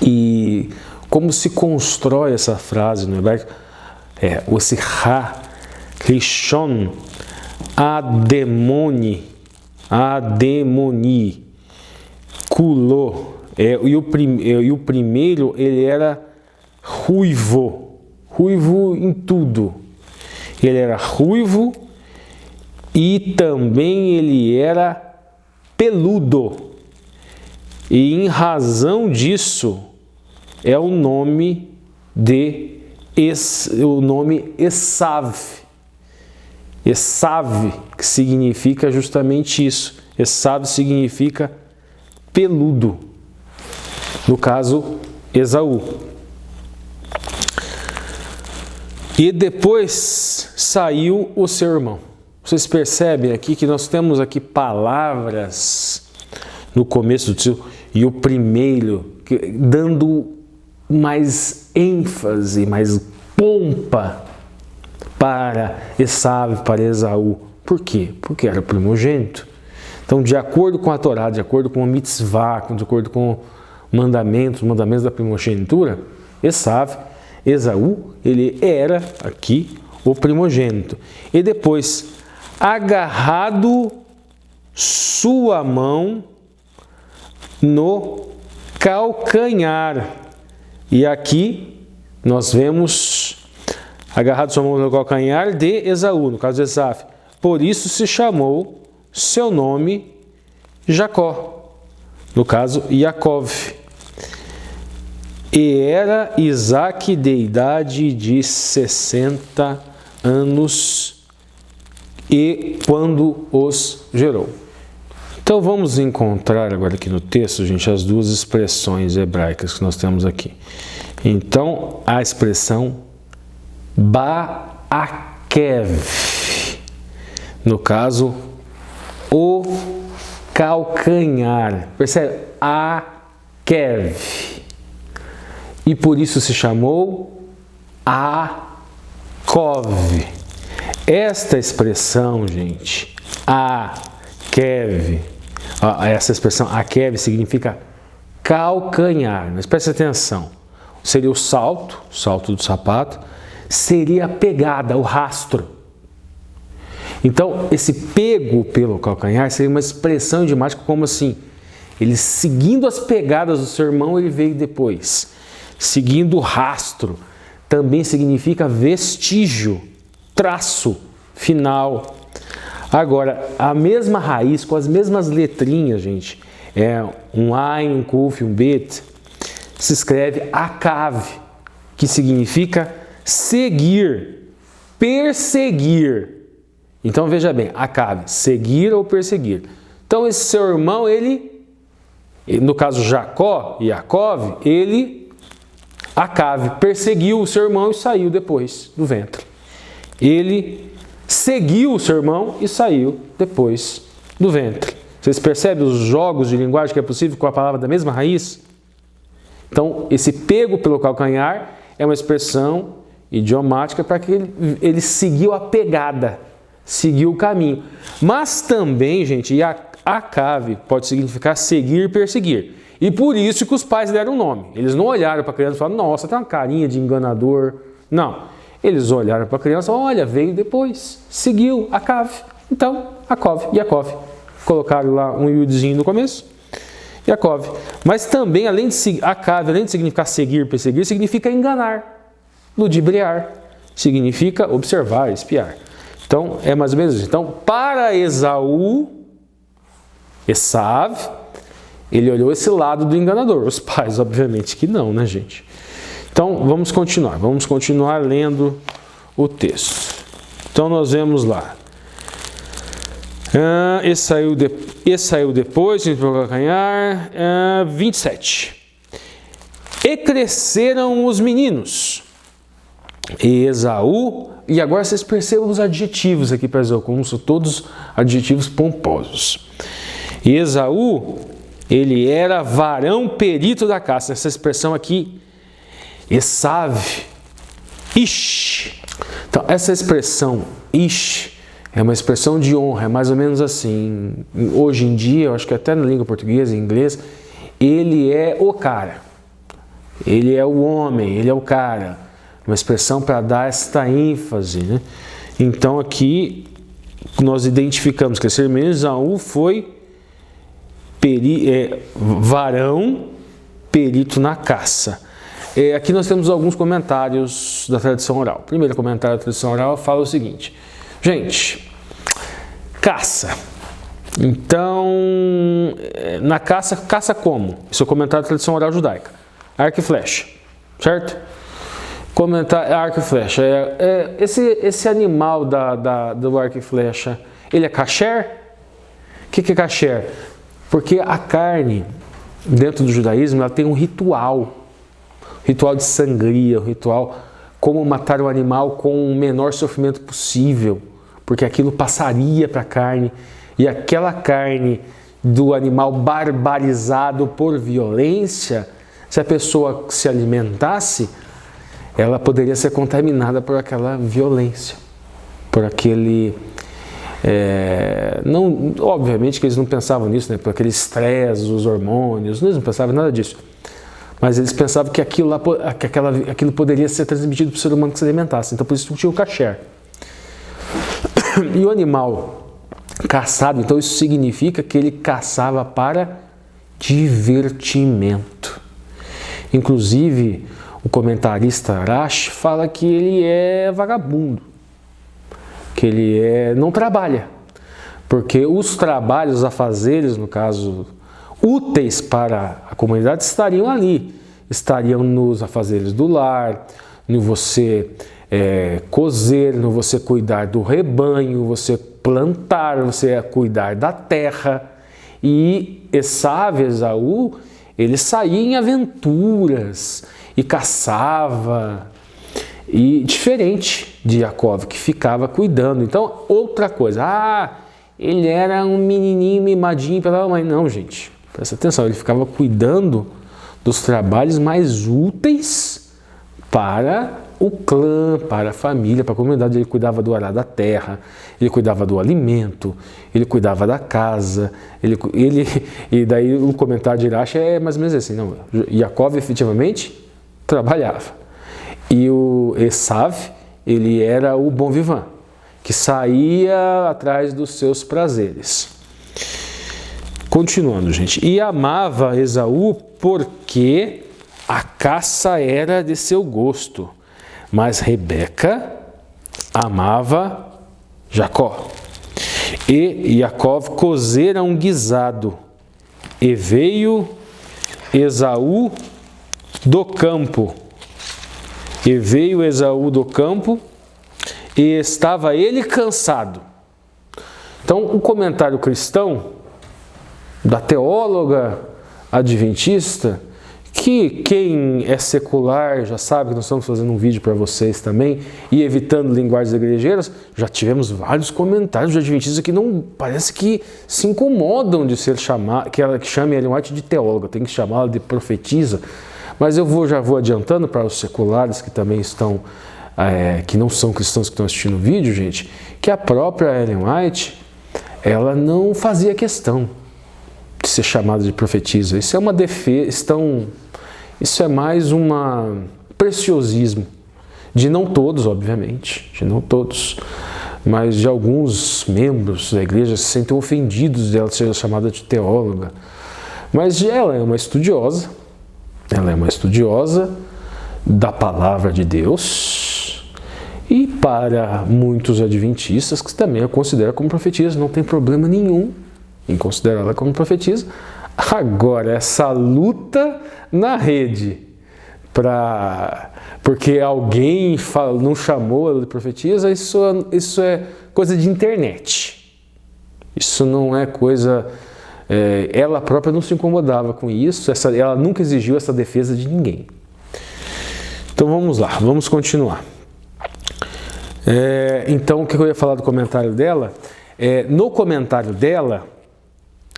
e como se constrói essa frase no hebraico, esse Harishon, ademoni, culô, e o primeiro, ele era ruivo em tudo. Ele era ruivo e também ele era peludo. E em razão disso é o nome Esav. Esav, que significa justamente isso. Esav significa peludo. No caso, Esaú. E depois saiu o seu irmão. Vocês percebem aqui que nós temos aqui palavras no começo do texto, e o primeiro, dando mais ênfase, mais pompa para Esaú, para Esaú. Por quê? Porque era primogênito. Então, de acordo com a Torá, de acordo com o mitzvah, de acordo com os mandamentos da primogenitura, Esaú, ele era aqui o primogênito. E depois, agarrado sua mão no calcanhar. E aqui nós vemos agarrado sua mão no calcanhar de Esaú, no caso de Esaf. Por isso se chamou seu nome Jacó, no caso Yaakov. E era Isaac de idade de 60 anos e quando os gerou. Então vamos encontrar agora aqui no texto, gente, as duas expressões hebraicas que nós temos aqui. Então, a expressão Ba'akev, no caso, o calcanhar, percebe? Akev. E por isso se chamou Akov. Esta expressão, gente, Akev, essa expressão Akev significa calcanhar. Mas preste atenção, seria o salto do sapato, seria a pegada, o rastro. Então, esse pego pelo calcanhar seria uma expressão idiomática como assim, ele seguindo as pegadas do seu irmão, ele veio depois. Seguindo o rastro, também significa vestígio, traço, final. Agora, a mesma raiz, com as mesmas letrinhas, gente, é um Ain, um Kuf, um Bet, se escreve Akav, que significa seguir, perseguir. Então veja bem, Akav, seguir ou perseguir. Então esse seu irmão, ele, no caso Jacó e Yaakov, ele, Akav, perseguiu o seu irmão e saiu depois do ventre. Ele seguiu o seu irmão e saiu depois do ventre. Vocês percebem os jogos de linguagem que é possível com a palavra da mesma raiz? Então, esse pego pelo calcanhar é uma expressão idiomática para que ele seguiu a pegada, seguiu o caminho. Mas também, gente, Akav pode significar seguir, perseguir. E por isso que os pais deram o nome. Eles não olharam para a criança e falaram, nossa, tem uma carinha de enganador. Não. Eles olharam para a criança, olha, veio depois, seguiu, Akav. Então, Yaakov. Colocaram lá um iudzinho no começo, Yaakov. Mas também, Akav, além de significar seguir, perseguir, significa enganar, ludibriar, significa observar, espiar. Então, é mais ou menos isso. Então, para Esaú, Esav, ele olhou esse lado do enganador. Os pais, obviamente, que não, né, gente? Então, vamos continuar lendo o texto. Então, nós vemos lá. E saiu depois, para o calcanhar, 27. E cresceram os meninos. E Esaú, e agora vocês percebam os adjetivos aqui para Esaú, como são todos adjetivos pomposos. E Esaú, ele era varão perito da caça. Essa expressão aqui, Esav, Ish. Então, essa expressão Ish é uma expressão de honra, é mais ou menos assim. Hoje em dia, eu acho que até na língua portuguesa e inglês, ele é o cara. Ele é o homem, ele é o cara. Uma expressão para dar esta ênfase, né? Então, aqui, nós identificamos que esse irmão Esaú foi varão perito na caça. Aqui nós temos alguns comentários da tradição oral. O primeiro comentário da tradição oral fala o seguinte. Gente, caça. Então, na caça como? Isso é o comentário da tradição oral judaica. Arco e flecha, certo? Comentário arco e flecha. Esse animal do arco e flecha, ele é kasher? O que é kasher? Porque a carne, dentro do judaísmo, ela tem um ritual de sangria, um ritual como matar o animal com o menor sofrimento possível, porque aquilo passaria para a carne, e aquela carne do animal barbarizado por violência, se a pessoa se alimentasse, ela poderia ser contaminada por aquela violência, por aquele... obviamente que eles não pensavam nisso, né? Por aquele estresse, os hormônios, eles não pensavam em nada disso. Mas eles pensavam que aquilo poderia ser transmitido para o ser humano que se alimentasse. Então, por isso tinha o kasher. E o animal caçado, então isso significa que ele caçava para divertimento. Inclusive, o comentarista Rashi fala que ele é vagabundo, que ele não trabalha, porque os trabalhos, os afazeres, no caso, úteis para a comunidade estariam ali, estariam nos afazeres do lar, no você cozer, no você cuidar do rebanho, você plantar, você ia cuidar da terra. E Esaú, ele saía em aventuras e caçava, e diferente de Jacó, que ficava cuidando. Então, outra coisa, ele era um menininho mimadinho pela mãe. Não, gente, presta atenção, ele ficava cuidando dos trabalhos mais úteis para o clã, para a família, para a comunidade. Ele cuidava do arar da terra, ele cuidava do alimento, ele cuidava da casa, e daí o comentário de Irache é mais ou menos assim, não, Jacó efetivamente trabalhava, e o Esav, ele era o bom vivant, que saía atrás dos seus prazeres. Continuando, gente, e amava Esaú porque a caça era de seu gosto, mas Rebeca amava Jacó. E Jacó cozera um guisado, e veio Esaú do campo. E veio Esaú do campo, e estava ele cansado. Então, um comentário cristão da teóloga adventista, que quem é secular já sabe que nós estamos fazendo um vídeo para vocês também, e evitando linguagens igrejeiras, já tivemos vários comentários de adventistas que não parece que se incomodam de ser chamada, que ela que chame Ellen White de teóloga, tem que chamá-la de profetisa. Mas eu já vou adiantando para os seculares que também estão, que não são cristãos que estão assistindo o vídeo, gente, que a própria Ellen White, ela não fazia questão de ser chamada de profetisa. Isso é uma defesa, isso é mais um preciosismo, de não todos, obviamente, de não todos, mas de alguns membros da igreja se sentem ofendidos dela ser chamada de teóloga. Mas ela é uma estudiosa da palavra de Deus, e para muitos adventistas que também a consideram como profetisa, não tem problema nenhum em considerá-la como profetisa. Agora, essa luta na rede, porque alguém não chamou ela de profetisa, isso é coisa de internet. Isso não é coisa... ela própria não se incomodava com isso, ela nunca exigiu essa defesa de ninguém. Então vamos lá, vamos continuar. Então, o que eu ia falar do comentário dela? No comentário dela,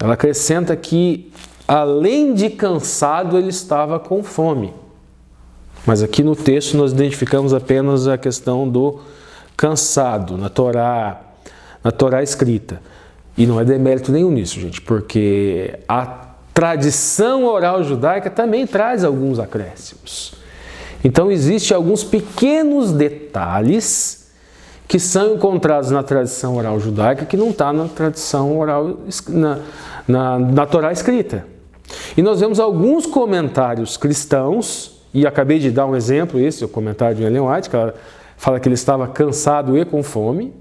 ela acrescenta que, além de cansado, ele estava com fome. Mas aqui no texto nós identificamos apenas a questão do cansado, na Torá escrita. E não é demérito nenhum nisso, gente, porque a tradição oral judaica também traz alguns acréscimos. Então, existem alguns pequenos detalhes que são encontrados na tradição oral judaica que não está na tradição oral, na Torá escrita. E nós vemos alguns comentários cristãos, e acabei de dar um exemplo, esse é o comentário de Ellen White, que ela fala que ele estava cansado e com fome,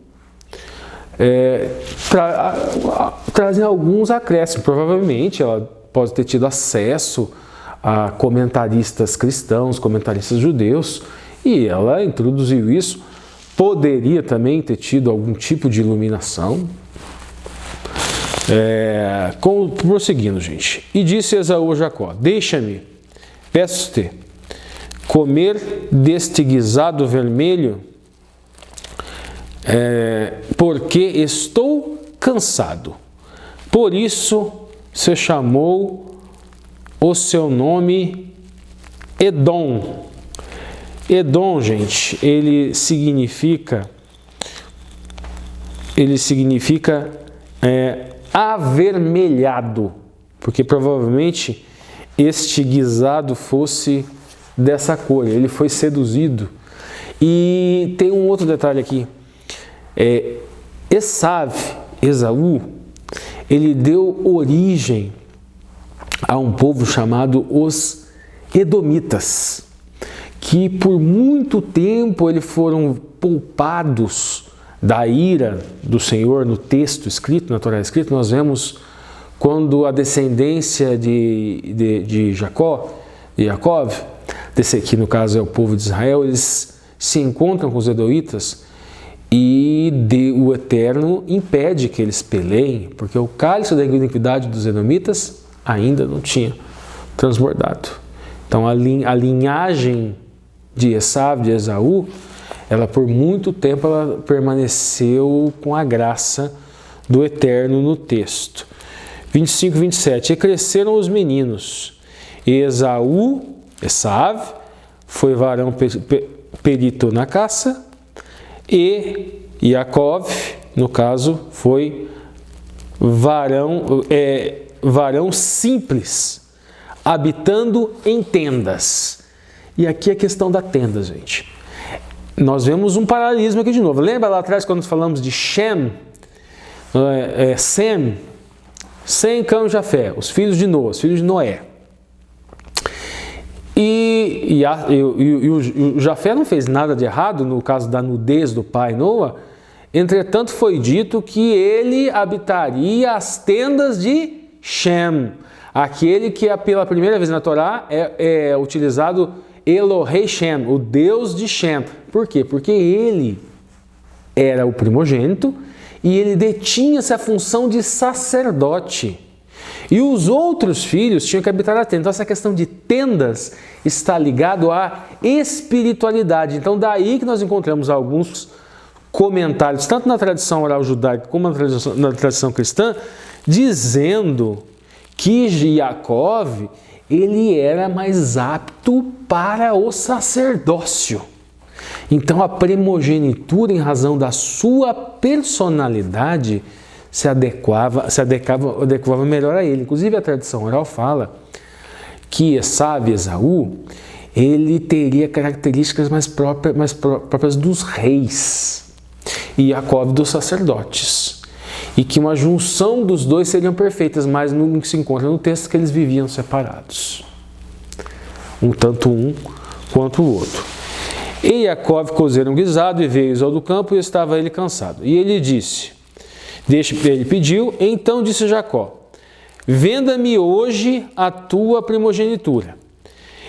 trazem alguns acréscimos. Provavelmente ela pode ter tido acesso a comentaristas cristãos, comentaristas judeus, e ela introduziu isso. Poderia também ter tido algum tipo de iluminação. Prosseguindo, gente. E disse Esaú a Jacó: deixa-me, peço-te, comer deste guisado vermelho, porque estou cansado. Por isso se chamou o seu nome Edom. Edom, gente, ele significa avermelhado, porque provavelmente este guisado fosse dessa cor. Ele foi seduzido. E tem um outro detalhe aqui. Esaú, ele deu origem a um povo chamado os Edomitas, que por muito tempo eles foram poupados da ira do Senhor. No texto escrito, na Torá escrita, nós vemos quando a descendência de Jacó, desse aqui no caso é o povo de Israel, eles se encontram com os Edomitas, e o Eterno impede que eles peleiem, porque o cálice da iniquidade dos edomitas ainda não tinha transbordado. Então a linhagem de Esaú, de Esaú, ela por muito tempo ela permaneceu com a graça do Eterno no texto. 25 e 27. E cresceram os meninos, e Esaú, foi varão perito na caça, e Jacó, no caso, foi varão simples, habitando em tendas. E aqui a questão da tenda, gente. Nós vemos um paralelismo aqui de novo. Lembra lá atrás quando falamos de Sem, Cã e Jafé, os filhos de Noé, os filhos de Noé. E o Jafé não fez nada de errado no caso da nudez do pai Noé. Entretanto, foi dito que ele habitaria as tendas de Shem, aquele que pela primeira vez na Torá é utilizado Elohei Shem, o Deus de Shem. Por quê? Porque ele era o primogênito e ele detinha essa função de sacerdote. E os outros filhos tinham que habitar a tenda. Então essa questão de tendas está ligado à espiritualidade. Então daí que nós encontramos alguns comentários, tanto na tradição oral judaica como na tradição cristã, dizendo que Jacó, ele era mais apto para o sacerdócio. Então a primogenitura, em razão da sua personalidade, se adequava melhor a ele. Inclusive a tradição oral fala que Esaú, ele teria características mais próprias dos reis e Jacó dos sacerdotes. E que uma junção dos dois seriam perfeitas, mas no que se encontra no texto que eles viviam separados. Tanto um quanto o outro. E Jacó cozeram um guisado e veio Esaú do campo e estava ele cansado. E ele disse, ele pediu, então disse Jacó, venda-me hoje a tua primogenitura.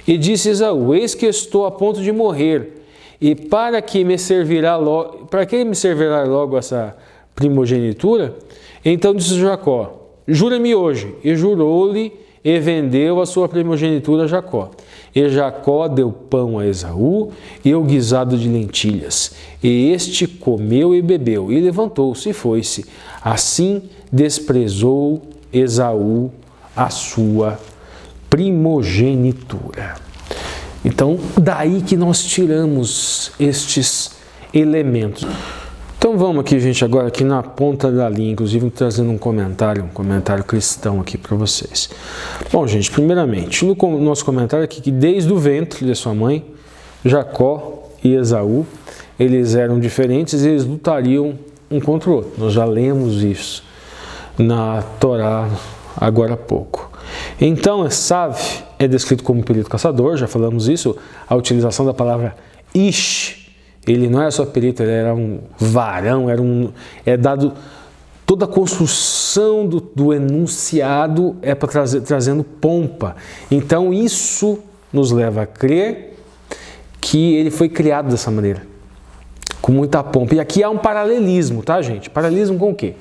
E disse Esaú, eis que estou a ponto de morrer, e para que me servirá logo essa primogenitura? Então disse Jacó, jura-me hoje. E jurou-lhe, e vendeu a sua primogenitura a Jacó. E Jacó deu pão a Esaú e o guisado de lentilhas. E este comeu e bebeu, e levantou-se e foi-se. Assim desprezou Esaú a sua primogenitura. Então, daí que nós tiramos estes elementos. Então vamos aqui, gente, agora aqui na ponta da linha, inclusive trazendo um comentário cristão aqui para vocês. Bom, gente, primeiramente, no nosso comentário aqui, que desde o ventre de sua mãe, Jacó e Esaú, eles eram diferentes e eles lutariam um contra o outro. Nós já lemos isso na Torá agora há pouco. Então, Esaú é descrito como perito caçador, já falamos isso, a utilização da palavra ish. Ele não era só perito, ele era um varão, dado toda a construção do enunciado é para trazendo pompa. Então isso nos leva a crer que ele foi criado dessa maneira, com muita pompa. E aqui há um paralelismo, tá, gente? Paralelismo com o quê?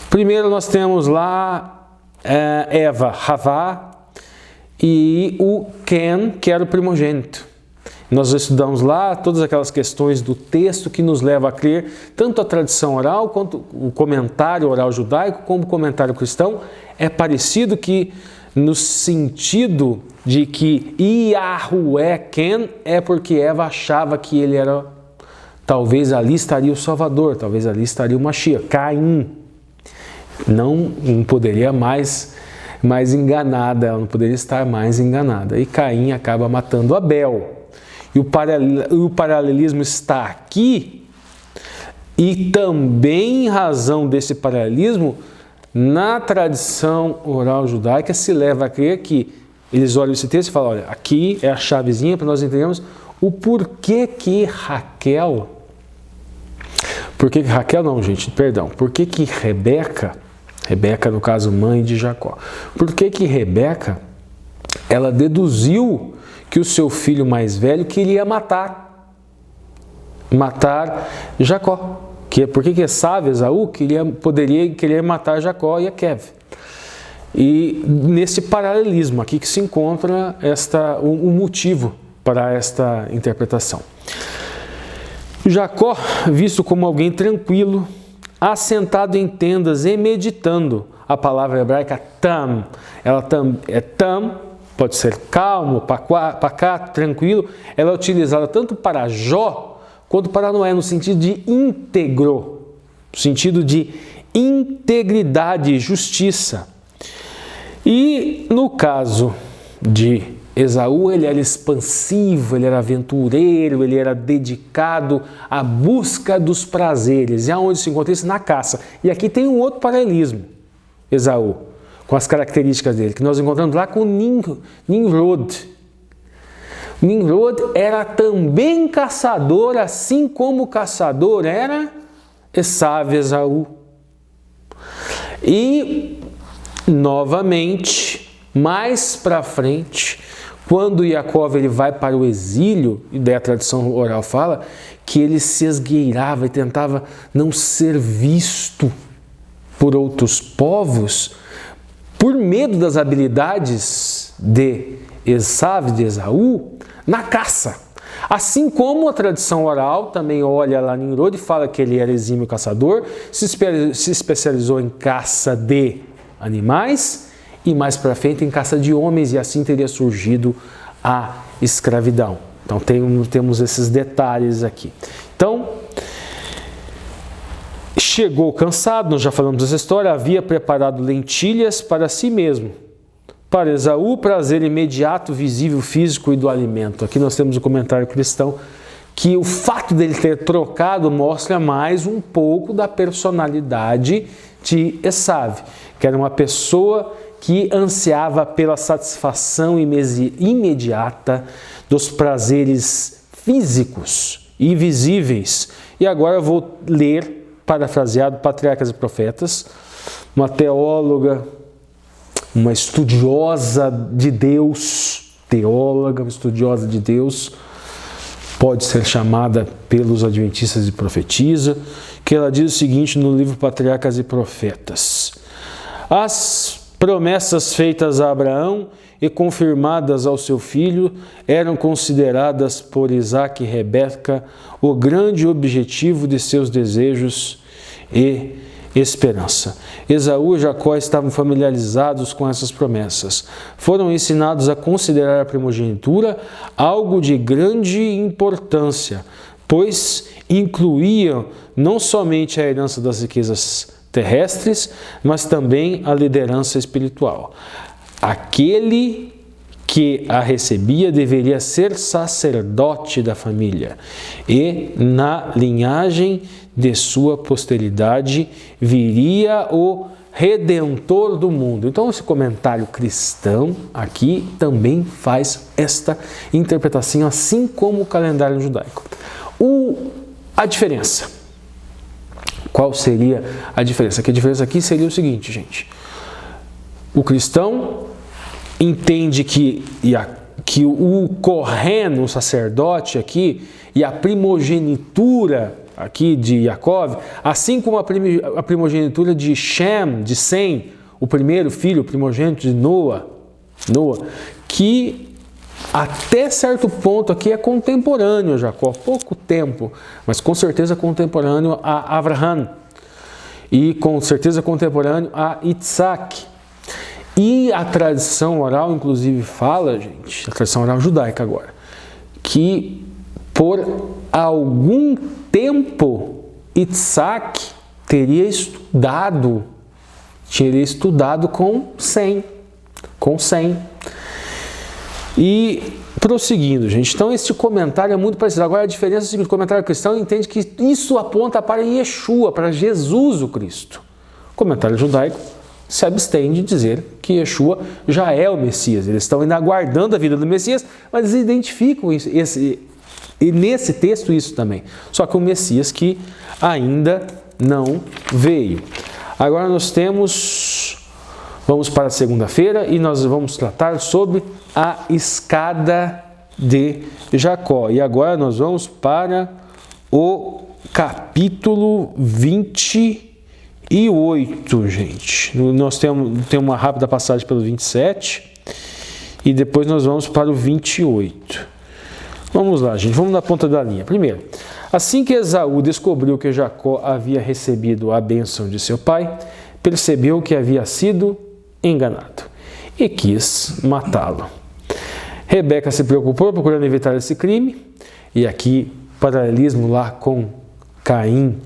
Primeiro nós temos lá Eva, Havá, e o Ken, que era o primogênito. Nós estudamos lá todas aquelas questões do texto que nos leva a crer, tanto a tradição oral, quanto o comentário oral judaico, como o comentário cristão, é parecido que no sentido de que Yahué Ken é porque Eva achava que ele era, talvez ali estaria o Salvador, talvez ali estaria o Mashiach. Caim não poderia mais enganada, ela não poderia estar mais enganada. E Caim acaba matando Abel. E o paralelismo está aqui, e também em razão desse paralelismo, na tradição oral judaica se leva a crer que eles olham esse texto e falam, olha, aqui é a chavezinha para nós entendermos o porquê que Raquel Rebeca no caso mãe de Jacó, por que Rebeca, ela deduziu que o seu filho mais velho queria matar matar Jacó. Por que Esaú, Esaú, poderia querer matar Jacó e Equeve? E nesse paralelismo aqui que se encontra o motivo para esta interpretação. Jacó, visto como alguém tranquilo, assentado em tendas e meditando, a palavra hebraica tam, tam, pode ser calmo, pacato, tranquilo, ela é utilizada tanto para Jó quanto para Noé, no sentido de íntegro, no sentido de integridade e justiça. E no caso de Esaú, ele era expansivo, ele era aventureiro, ele era dedicado à busca dos prazeres. E aonde se encontra isso? Na caça. E aqui tem um outro paralelismo, Esaú, com as características dele, que nós encontramos lá com Nimrod. Nimrod era também caçador, assim como o caçador era Esaú. E, novamente, mais para frente, quando Jacó ele vai para o exílio, e daí a tradição oral fala, que ele se esgueirava e tentava não ser visto por outros povos, por medo das habilidades de Esaú, na caça. Assim como a tradição oral também olha lá em Nimrod e fala que ele era exímio caçador, se especializou em caça de animais e mais para frente em caça de homens, e assim teria surgido a escravidão. Então temos esses detalhes aqui. Então, chegou cansado, nós já falamos dessa história, havia preparado lentilhas para si mesmo. Para Esaú, prazer imediato, visível, físico e do alimento. Aqui nós temos um comentário cristão que o fato dele ter trocado mostra mais um pouco da personalidade de Esaú, que era uma pessoa que ansiava pela satisfação imediata dos prazeres físicos e visíveis. E agora eu vou ler, parafraseado, Patriarcas e Profetas, uma teóloga, uma estudiosa de Deus, teóloga, estudiosa de Deus, pode ser chamada pelos adventistas de profetisa, que ela diz o seguinte no livro Patriarcas e Profetas: as promessas feitas a Abraão e confirmadas ao seu filho eram consideradas por Isaque e Rebeca o grande objetivo de seus desejos e esperança. Esaú e Jacó estavam familiarizados com essas promessas. Foram ensinados a considerar a primogenitura algo de grande importância, pois incluíam não somente a herança das riquezas terrestres, mas também a liderança espiritual. Aquele que a recebia deveria ser sacerdote da família, e na linhagem de sua posteridade viria o Redentor do mundo. Então esse comentário cristão aqui também faz esta interpretação, assim como o calendário judaico. A diferença. Qual seria a diferença? Que a diferença aqui seria o seguinte, gente. O cristão entende que o Kohen, o sacerdote aqui, e a primogenitura aqui de Jacó, assim como a primogenitura de Shem, de Sem, o primeiro filho, o primogênito de Noa, que até certo ponto aqui é contemporâneo a Jacó, pouco tempo, mas com certeza contemporâneo a Abraham, e com certeza contemporâneo a Isaac. E a tradição oral, inclusive, fala, gente, a tradição oral judaica agora, que por algum tempo Isaac teria estudado com Sem. E prosseguindo, gente, então este comentário é muito parecido. Agora a diferença é o seguinte: o comentário cristão entende que isso aponta para Yeshua, para Jesus o Cristo. O comentário judaico se abstém de dizer que Yeshua já é o Messias. Eles estão ainda aguardando a vida do Messias, mas eles identificam isso, e nesse texto isso também. Só que o Messias que ainda não veio. Agora vamos para a segunda-feira e nós vamos tratar sobre a escada de Jacó. E agora nós vamos para o capítulo 28, gente. Nós temos uma rápida passagem pelo 27 e depois nós vamos para o 28. Vamos lá, gente, vamos na ponta da linha. Primeiro, assim que Esaú descobriu que Jacó havia recebido a bênção de seu pai, percebeu que havia sido enganado e quis matá-lo. Rebeca se preocupou procurando evitar esse crime, e aqui paralelismo lá com Caim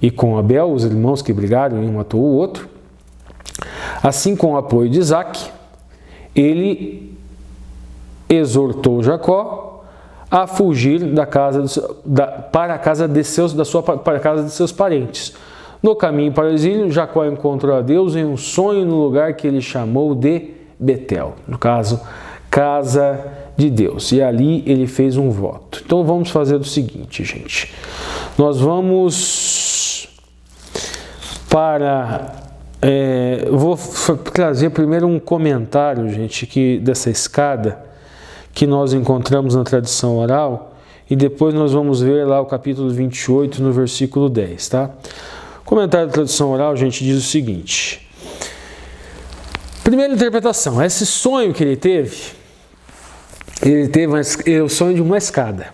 e com Abel, os irmãos que brigaram e um matou o outro. Assim, com o apoio de Isaac, ele exortou Jacó a fugir para a casa de seus parentes. No caminho para o exílio, Jacó encontrou a Deus em um sonho no lugar que ele chamou de Betel, no caso, casa de Deus. E ali ele fez um voto. Então vamos fazer o seguinte, gente. Nós vamos vou trazer primeiro um comentário, gente, dessa escada que nós encontramos na tradição oral, e depois nós vamos ver lá o capítulo 28, no versículo 10, tá? O comentário da tradição oral, gente, diz o seguinte. Primeira interpretação, esse sonho que ele teve o sonho de uma escada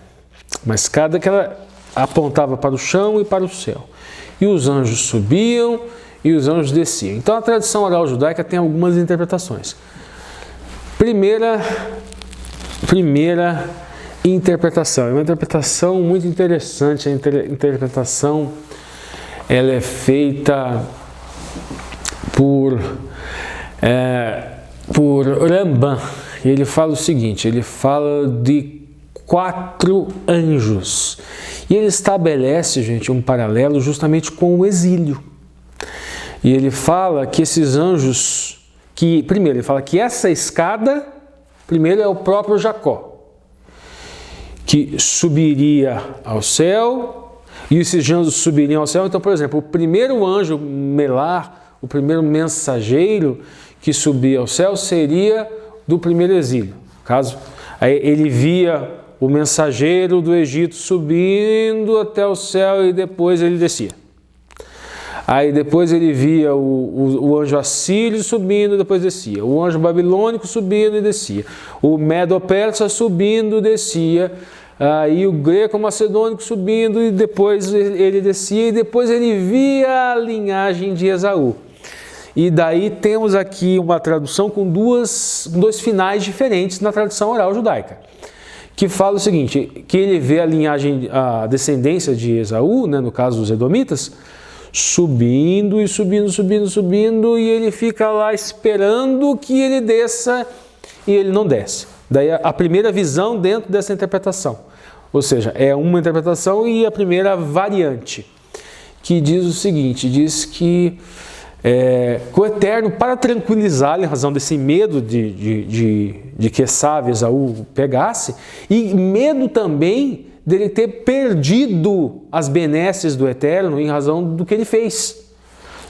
que ela apontava para o chão e para o céu. E os anjos subiam e os anjos desciam. Então a tradição oral judaica tem algumas interpretações. Primeira interpretação, é uma interpretação muito interessante. A interpretação ela é feita por Rambam. E ele fala o seguinte, ele fala de 4 anjos. E ele estabelece, gente, um paralelo justamente com o exílio. E ele fala que esses anjos, primeiro ele fala que essa escada, primeiro é o próprio Jacó, que subiria ao céu, e esses anjos subiriam ao céu. Então, por exemplo, o primeiro anjo Melar, o primeiro mensageiro que subia ao céu seria do primeiro exílio. Caso aí ele via o mensageiro do Egito subindo até o céu e depois ele descia. Aí depois ele via o anjo assírio subindo e depois descia. O anjo babilônico subindo e descia. O medo-persa subindo e descia. Aí o greco-macedônico subindo e depois ele descia. E depois ele via a linhagem de Esaú. E daí temos aqui uma tradução com dois finais diferentes na tradição oral judaica, que fala o seguinte, que ele vê a descendência de Esaú, né, no caso dos edomitas, subindo e subindo, e ele fica lá esperando que ele desça e ele não desce. Daí a primeira visão dentro dessa interpretação, ou seja, é uma interpretação e a primeira variante, que diz o seguinte, diz que o Eterno, para tranquilizá-lo em razão desse medo de que Esaú pegasse, e medo também dele ter perdido as benesses do Eterno em razão do que ele fez,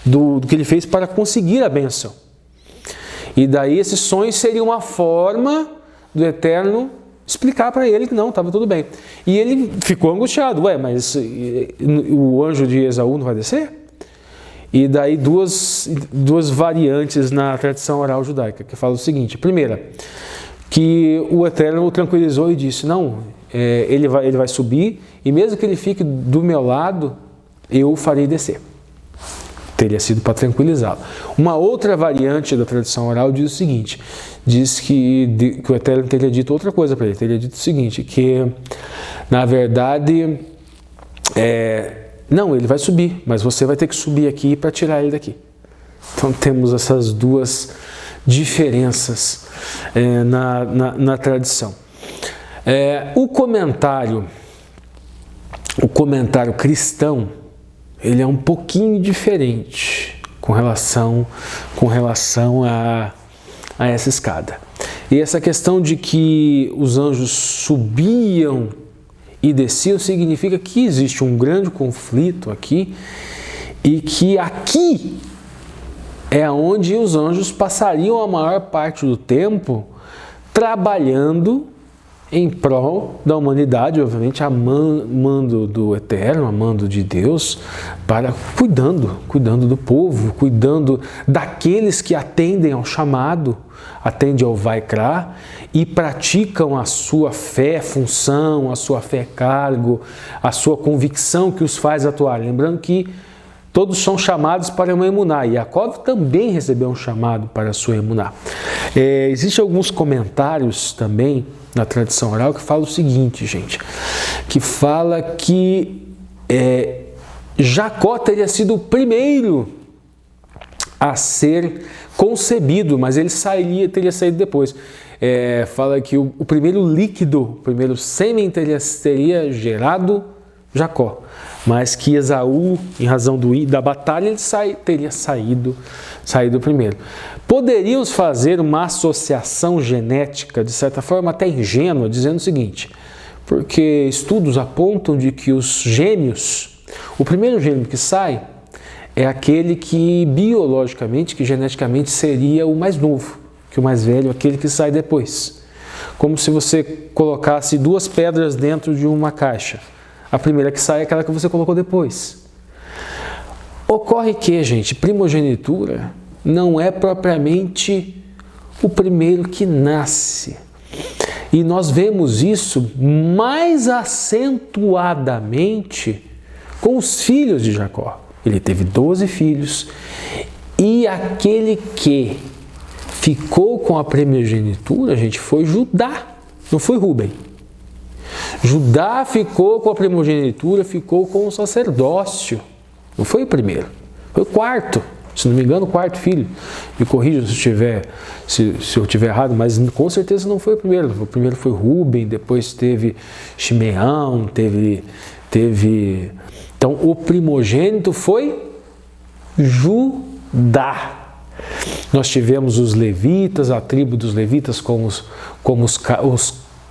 do que ele fez para conseguir a bênção. E daí esse sonho seria uma forma do Eterno explicar para ele que não, estava tudo bem. E ele ficou angustiado, mas o anjo de Esaú não vai descer? E daí duas variantes na tradição oral judaica, que fala o seguinte. Primeira, que o Eterno o tranquilizou e disse, não, ele vai subir, e mesmo que ele fique do meu lado, eu o farei descer. Teria sido para tranquilizá-lo. Uma outra variante da tradição oral diz o seguinte, diz que o Eterno teria dito outra coisa para ele, teria dito o seguinte, que na verdade, não, ele vai subir, mas você vai ter que subir aqui para tirar ele daqui. Então temos essas duas diferenças na tradição. O comentário cristão, ele é um pouquinho diferente com relação a essa escada. E essa questão de que os anjos subiam e desciam significa que existe um grande conflito aqui, e que aqui é onde os anjos passariam a maior parte do tempo trabalhando em prol da humanidade, obviamente, amando do Eterno, amando de Deus, para cuidando do povo, cuidando daqueles que atendem ao chamado, atendem ao Vaikra e praticam a sua fé, função, a sua fé, cargo, a sua convicção que os faz atuar. Lembrando que todos são chamados para uma emuná. E Yaakov também recebeu um chamado para a sua emuná. Existem alguns comentários também na tradição oral que fala o seguinte, gente, que fala que Jacó teria sido o primeiro a ser concebido, mas ele teria saído depois. Fala que o primeiro líquido, o primeiro sêmen teria gerado Jacó, mas que Esaú, em razão da batalha, ele teria saído primeiro. Poderíamos fazer uma associação genética, de certa forma até ingênua, dizendo o seguinte, porque estudos apontam de que os gêmeos, o primeiro gêmeo que sai é aquele que biologicamente, que geneticamente seria o mais novo, que o mais velho, aquele que sai depois. Como se você colocasse duas pedras dentro de uma caixa. A primeira que sai é aquela que você colocou depois. Ocorre que, gente, primogenitura não é propriamente o primeiro que nasce. E nós vemos isso mais acentuadamente com os filhos de Jacó. Ele teve 12 filhos e aquele que ficou com a primogenitura, gente, foi Judá, não foi Rúben. Judá ficou com a primogenitura, ficou com o sacerdócio. Não foi o primeiro, foi o quarto. Se não me engano, o quarto filho. Me corrija se eu estiver errado, mas com certeza não foi o primeiro. O primeiro foi Rúben, depois teve Shimeão, teve... Então, o primogênito foi Judá. Nós tivemos os levitas, a tribo dos levitas, como os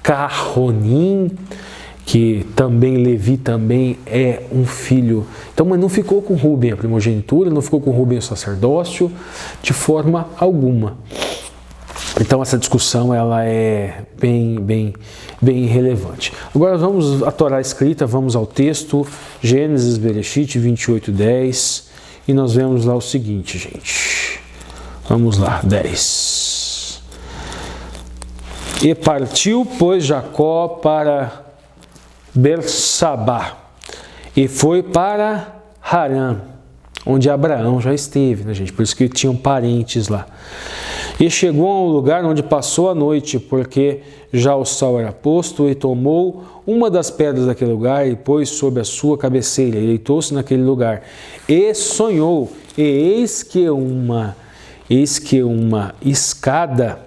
Carronim, que também Levi também é um filho. Então, mas não ficou com Rúben a primogenitura, não ficou com Rúben o sacerdócio, de forma alguma. Então, essa discussão ela é bem relevante. Agora vamos à Torá escrita, vamos ao texto, Gênesis Bereshit 28:10, e nós vemos lá o seguinte, gente. Vamos lá, 10. E partiu, pois, Jacó para Bersabá, e foi para Harã, onde Abraão já esteve, né, gente? Por isso que tinham parentes lá. E chegou a um lugar onde passou a noite, porque já o sol era posto, e tomou uma das pedras daquele lugar e pôs sobre a sua cabeceira, e deitou-se naquele lugar. E sonhou, e eis que uma escada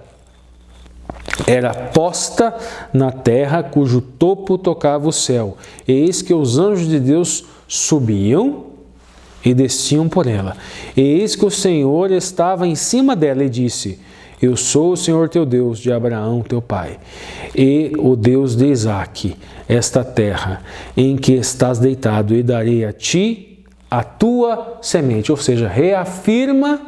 era posta na terra, cujo topo tocava o céu. E eis que os anjos de Deus subiam e desciam por ela. E eis que o Senhor estava em cima dela e disse: Eu sou o Senhor teu Deus, de Abraão teu pai, e o Deus de Isaque, esta terra em que estás deitado, e darei a ti a tua semente. Ou seja, reafirma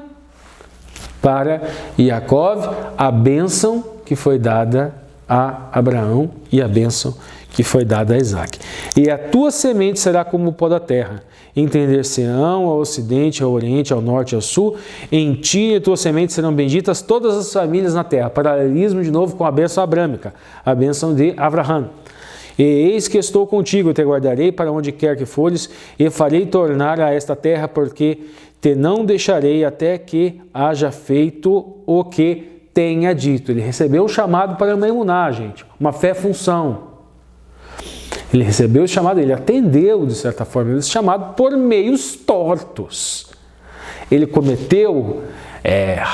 para Yaakov a bênção que foi dada a Abraão e a bênção que foi dada a Isaque. E a tua semente será como o pó da terra. Entender-se-ão ao ocidente, ao oriente, ao norte e ao sul. Em ti e tua semente serão benditas todas as famílias na terra. Paralelismo de novo com a bênção abrâmica, a bênção de Abraão. E eis que estou contigo, te guardarei para onde quer que fores, e farei tornar a esta terra, porque te não deixarei até que haja feito o que tenha dito. Ele recebeu o chamado para uma emuná, gente, uma fé-função. Ele recebeu o chamado, ele atendeu, de certa forma, esse chamado por meios tortos. Ele cometeu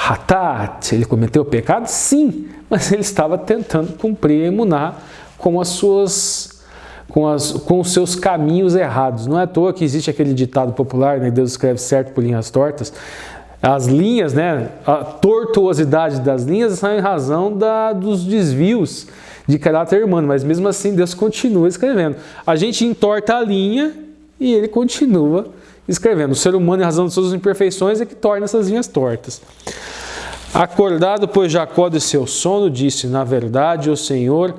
hatat, ele cometeu pecado? Sim, mas ele estava tentando cumprir a emuná com os seus caminhos errados. Não é à toa que existe aquele ditado popular, né, Deus escreve certo por linhas tortas. As linhas, né, a tortuosidade das linhas são em razão dos desvios de caráter humano, mas mesmo assim Deus continua escrevendo. A gente entorta a linha e ele continua escrevendo. O ser humano, em razão de suas imperfeições, é que torna essas linhas tortas. Acordado, pois, Jacó de seu sono, disse: Na verdade, o Senhor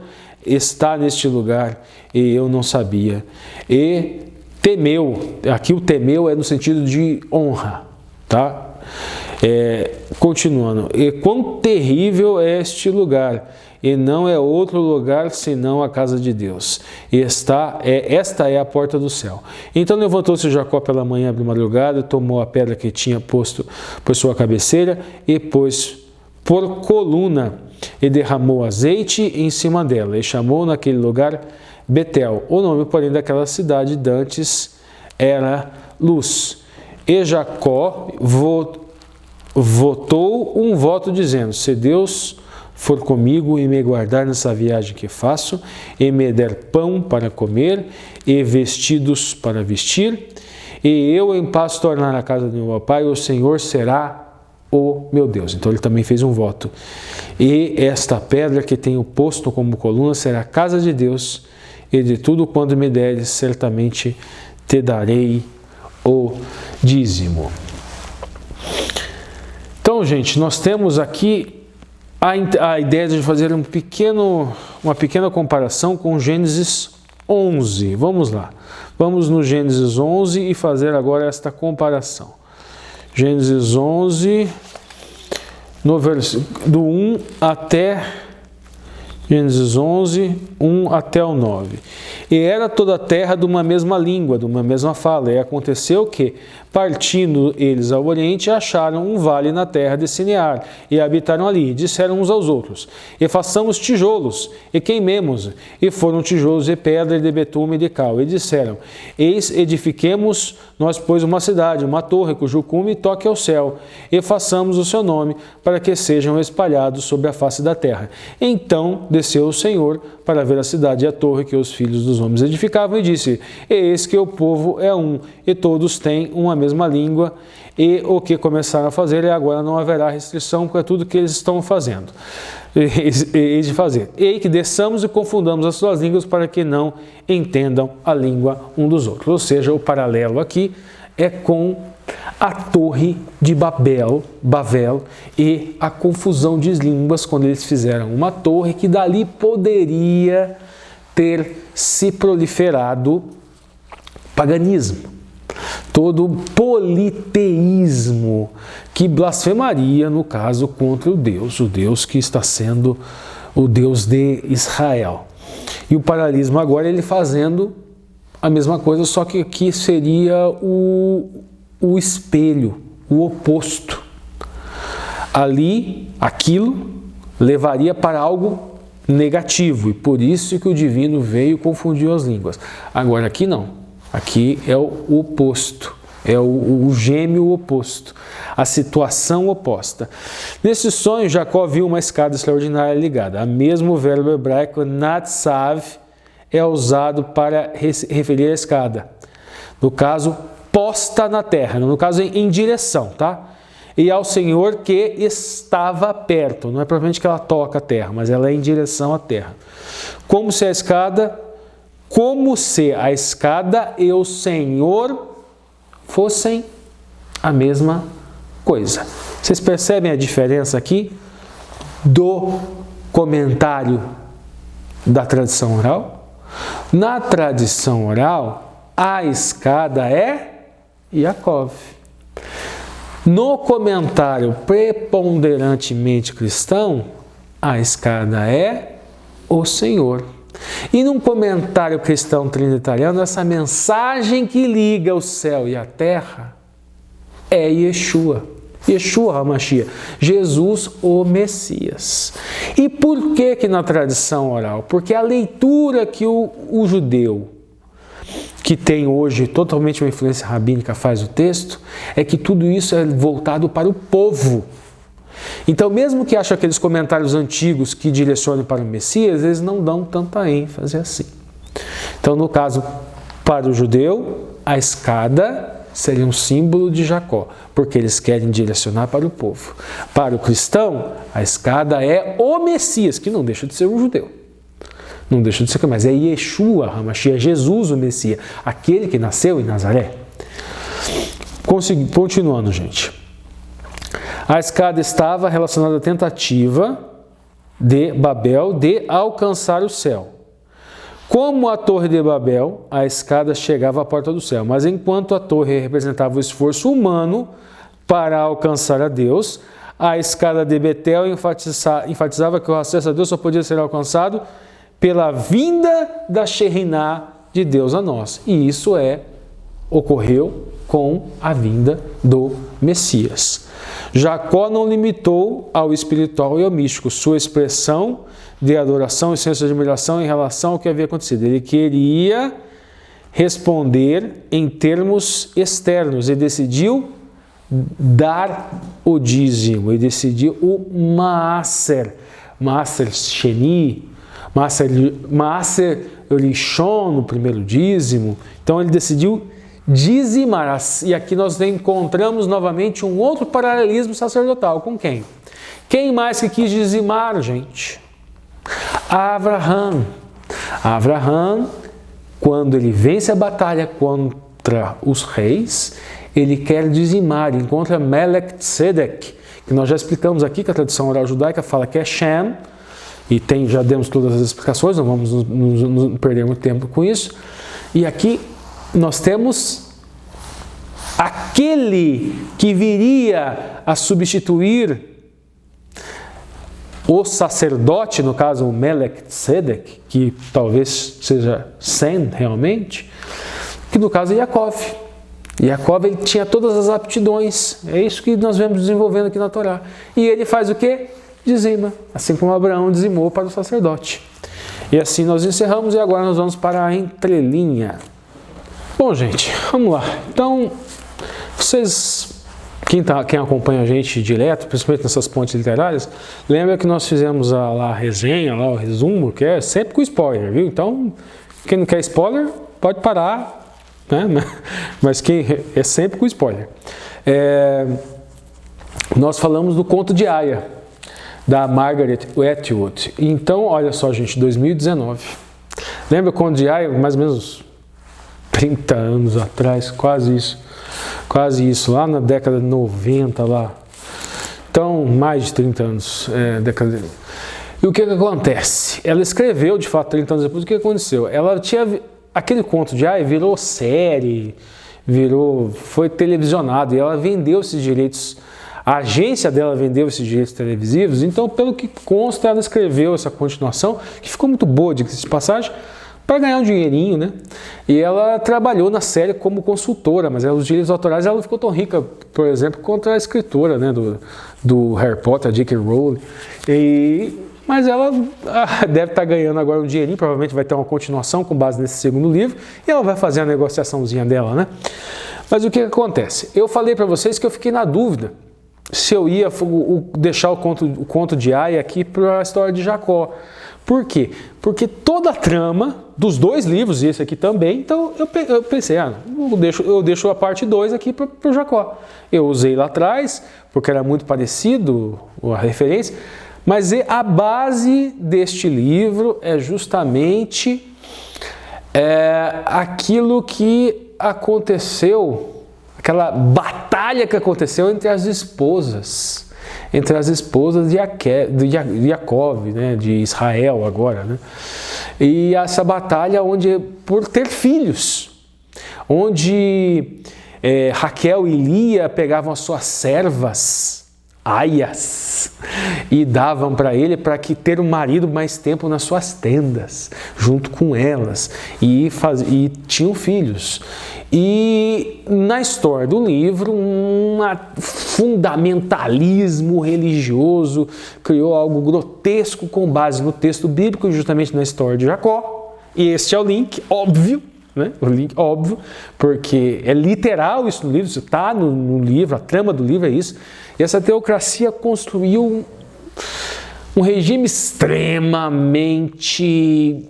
está neste lugar e eu não sabia. E temeu, aqui o temeu é no sentido de honra, tá? Continuando, e quão terrível é este lugar, e não é outro lugar senão a casa de Deus. E esta é a porta do céu. Então levantou-se Jacó pela manhã de madrugada, tomou a pedra que tinha posto por sua cabeceira e pôs por coluna e derramou azeite em cima dela e chamou naquele lugar Betel. O nome, porém, daquela cidade dantes era Luz. E Jacó votou um voto dizendo: se Deus for comigo e me guardar nessa viagem que faço, e me der pão para comer e vestidos para vestir, e eu em paz tornar a casa do meu pai, o Senhor será o meu Deus. Então ele também fez um voto. E esta pedra que tenho posto como coluna será a casa de Deus, e de tudo quanto me deres, certamente te darei o dízimo. Então, gente, nós temos aqui a ideia de fazer uma pequena comparação com Gênesis 11. Vamos lá. Vamos no Gênesis 11 e fazer agora esta comparação. Gênesis 11, do 1 até... Gênesis 11, 1 até o 9. E era toda a terra de uma mesma língua, de uma mesma fala. E aconteceu que, partindo eles ao oriente, acharam um vale na terra de Sinear, e habitaram ali. E disseram uns aos outros: e façamos tijolos, e queimemos. E foram tijolos de pedra, e de betume e de cal. E disseram: eis, edifiquemos nós, pois, uma cidade, uma torre, cujo cume toque ao céu, e façamos o seu nome, para que sejam espalhados sobre a face da terra. Então desceu o Senhor para ver a cidade e a torre que os filhos dos homens edificavam, e disse: eis que o povo é um, e todos têm uma mesma língua, e o que começaram a fazer, e agora não haverá restrição, porque é tudo que eles estão fazendo. De fazer. E que desçamos e confundamos as suas línguas, para que não entendam a língua um dos outros. Ou seja, o paralelo aqui é com a torre de Babel e a confusão de línguas, quando eles fizeram uma torre que dali poderia ter se proliferado paganismo, todo politeísmo que blasfemaria, no caso, contra o Deus que está sendo o Deus de Israel. E o paralelismo agora ele fazendo a mesma coisa, só que aqui seria o espelho, o oposto. Ali, aquilo levaria para algo negativo, e por isso que o divino veio e confundiu as línguas. Agora aqui não, aqui é o oposto, é o gêmeo oposto, a situação oposta. Nesse sonho, Jacó viu uma escada extraordinária ligada. O mesmo verbo hebraico natsav é usado para referir a escada. No caso, posta na terra, no caso em direção, tá? E ao Senhor que estava perto. Não é propriamente que ela toca a terra, mas ela é em direção à terra. Como se a escada e o Senhor fossem a mesma coisa. Vocês percebem a diferença aqui do comentário da tradição oral? Na tradição oral, a escada é Yaakov. No comentário preponderantemente cristão, a escada é o Senhor. E num comentário cristão trinitariano, essa mensagem que liga o céu e a terra é Yeshua. Yeshua HaMashiach, Jesus o Messias. E por que na tradição oral? Porque a leitura que o judeu, que tem hoje totalmente uma influência rabínica, faz o texto, é que tudo isso é voltado para o povo. Então, mesmo que achem aqueles comentários antigos que direcionam para o Messias, eles não dão tanta ênfase assim. Então, no caso, para o judeu, a escada seria um símbolo de Jacó, porque eles querem direcionar para o povo. Para o cristão, a escada é o Messias, que não deixa de ser um judeu. Não deixa de ser, mas é Yeshua HaMashiach, é Jesus o Messias, aquele que nasceu em Nazaré. Continuando, gente. A escada estava relacionada à tentativa de Babel de alcançar o céu. Como a torre de Babel, a escada chegava à porta do céu, mas enquanto a torre representava o esforço humano para alcançar a Deus, a escada de Betel enfatizava que o acesso a Deus só podia ser alcançado pela vinda da Shekhinah de Deus a nós. E isso ocorreu com a vinda do Messias. Jacó não limitou ao espiritual e ao místico sua expressão de adoração e senso de admiração em relação ao que havia acontecido. Ele queria responder em termos externos e decidiu dar o dízimo, e decidiu o Maaser Sheni, Maaser Rishon, no primeiro dízimo. Então ele decidiu dizimar. E aqui nós encontramos novamente um outro paralelismo sacerdotal. Com quem? Quem mais que quis dizimar, gente? Abraham. Abraham, quando ele vence a batalha contra os reis, ele quer dizimar, encontra Melech Tzedek, que nós já explicamos aqui, que a tradição oral judaica fala que é Shem, e já demos todas as explicações, não vamos nos perder muito tempo com isso. E aqui nós temos aquele que viria a substituir o sacerdote, no caso o Melech Tzedek, que talvez seja Sem realmente, que no caso é Yaakov. Yaakov, ele tinha todas as aptidões, é isso que nós vemos desenvolvendo aqui na Torá. E ele faz o quê? Dizima, assim como Abraão dizimou para o sacerdote. E assim nós encerramos e agora nós vamos para a entrelinha. Bom, gente, vamos lá. Então, vocês... Quem acompanha a gente direto, principalmente nessas pontes literárias, lembra que nós fizemos a resenha, lá, o resumo, que é sempre com spoiler, viu? Então, quem não quer spoiler, pode parar, né? Mas quem é sempre com spoiler. Nós falamos do conto de Aya, da Margaret Atwood. Então, olha só, gente, 2019. Lembra o conto de Aya, mais ou menos 30 anos atrás, quase isso, lá na década de 90, lá. Então, mais de 30 anos, década de... E o que acontece? Ela escreveu, de fato, 30 anos depois, o que aconteceu? Ela tinha... Aquele conto de Aya virou série, foi televisionado, e ela vendeu esses direitos, a agência dela vendeu esses direitos televisivos, então, pelo que consta, ela escreveu essa continuação, que ficou muito boa, de passagem, para ganhar um dinheirinho, né? E ela trabalhou na série como consultora, mas os direitos autorais ela não ficou tão rica, por exemplo, quanto a escritora, né, do Harry Potter, a J.K. Rowling. Mas ela deve estar ganhando agora um dinheirinho, provavelmente vai ter uma continuação com base nesse segundo livro, e ela vai fazer a negociaçãozinha dela, né? Mas o que acontece? Eu falei para vocês que eu fiquei na dúvida se eu ia deixar o conto de Aya aqui para a história de Jacó. Por quê? Porque toda a trama dos dois livros, e esse aqui também, então eu pensei, eu deixo a parte 2 aqui para o Jacó. Eu usei lá atrás, porque era muito parecido a referência, mas a base deste livro é justamente aquilo que aconteceu, aquela batalha que aconteceu entre as esposas de Yaakov, né, de Israel agora, né? E essa batalha por ter filhos, onde Raquel e Lia pegavam as suas servas, aias, e davam para ele para que ter um marido mais tempo nas suas tendas, junto com elas, e tinham filhos. E na história do livro, um fundamentalismo religioso criou algo grotesco com base no texto bíblico, justamente na história de Jacó. E este é o link, óbvio, né? O link óbvio, porque é literal isso no livro, isso está no livro, a trama do livro é isso. E essa teocracia construiu um regime extremamente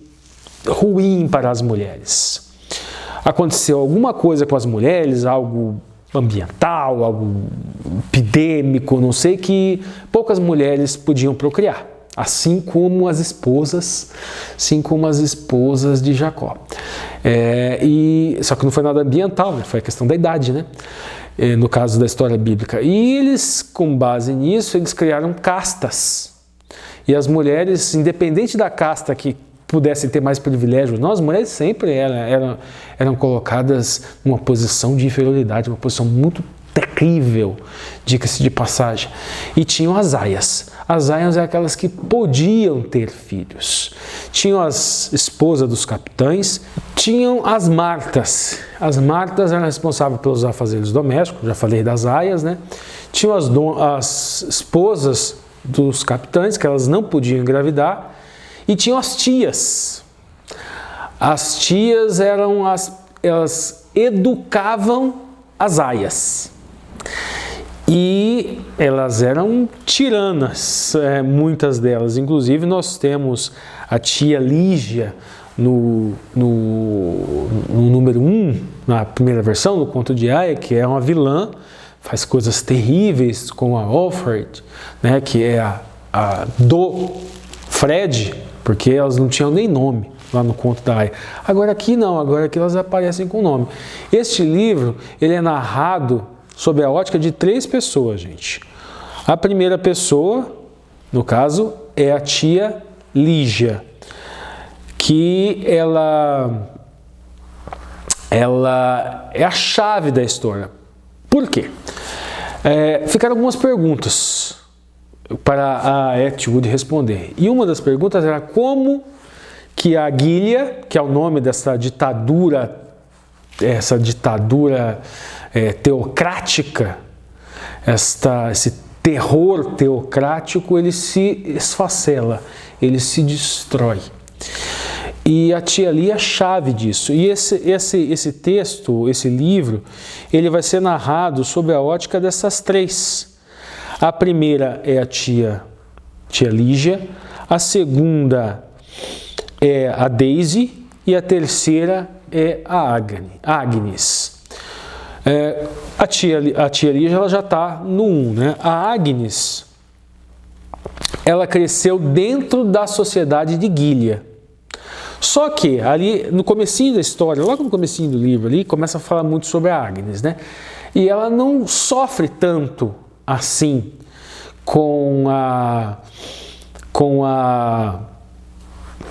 ruim para as mulheres. Aconteceu alguma coisa com as mulheres, algo ambiental, algo epidêmico, não sei, que poucas mulheres podiam procriar, assim como as esposas de Jacó. Só que não foi nada ambiental, né? Foi a questão da idade, né? No caso da história bíblica. E eles, com base nisso, eles criaram castas. E as mulheres, independente da casta que pudessem ter mais privilégios, não, as mulheres sempre eram colocadas numa posição de inferioridade, uma posição muito terrível, diga-se de passagem. E tinham as aias. As aias eram aquelas que podiam ter filhos. Tinham as esposas dos capitães, tinham as martas. As martas eram responsáveis pelos afazeres domésticos, já falei das aias, né? Tinham as esposas dos capitães, que elas não podiam engravidar, e tinham as tias. As tias elas educavam as aias. E elas eram tiranas, muitas delas. Inclusive, nós temos a tia Lígia no número 1, na primeira versão, no conto de Aia, que é uma vilã, faz coisas terríveis com a Offred, né, que é a do Fred, porque elas não tinham nem nome lá no conto da Aia. Agora aqui não, agora aqui elas aparecem com nome. Este livro, ele é narrado sob a ótica de 3 pessoas, gente. A primeira pessoa, no caso, é a tia Lígia, que ela é a chave da história. Por quê? Ficaram algumas perguntas para a Atwood responder. E uma das perguntas era como que a Gilead, que é o nome dessa ditadura, teocrática, esse terror teocrático, ele se esfacela, ele se destrói. E a tia Lia é a chave disso. E esse texto, esse livro, ele vai ser narrado sob a ótica dessas 3. A primeira é a tia Lígia, a segunda é a Daisy e a terceira é a Agnes. A tia Lígia ela já está no 1, né? A Agnes, ela cresceu dentro da sociedade de Gilead. Só que ali no comecinho da história, logo no comecinho do livro ali, começa a falar muito sobre a Agnes, né? E ela não sofre tanto assim com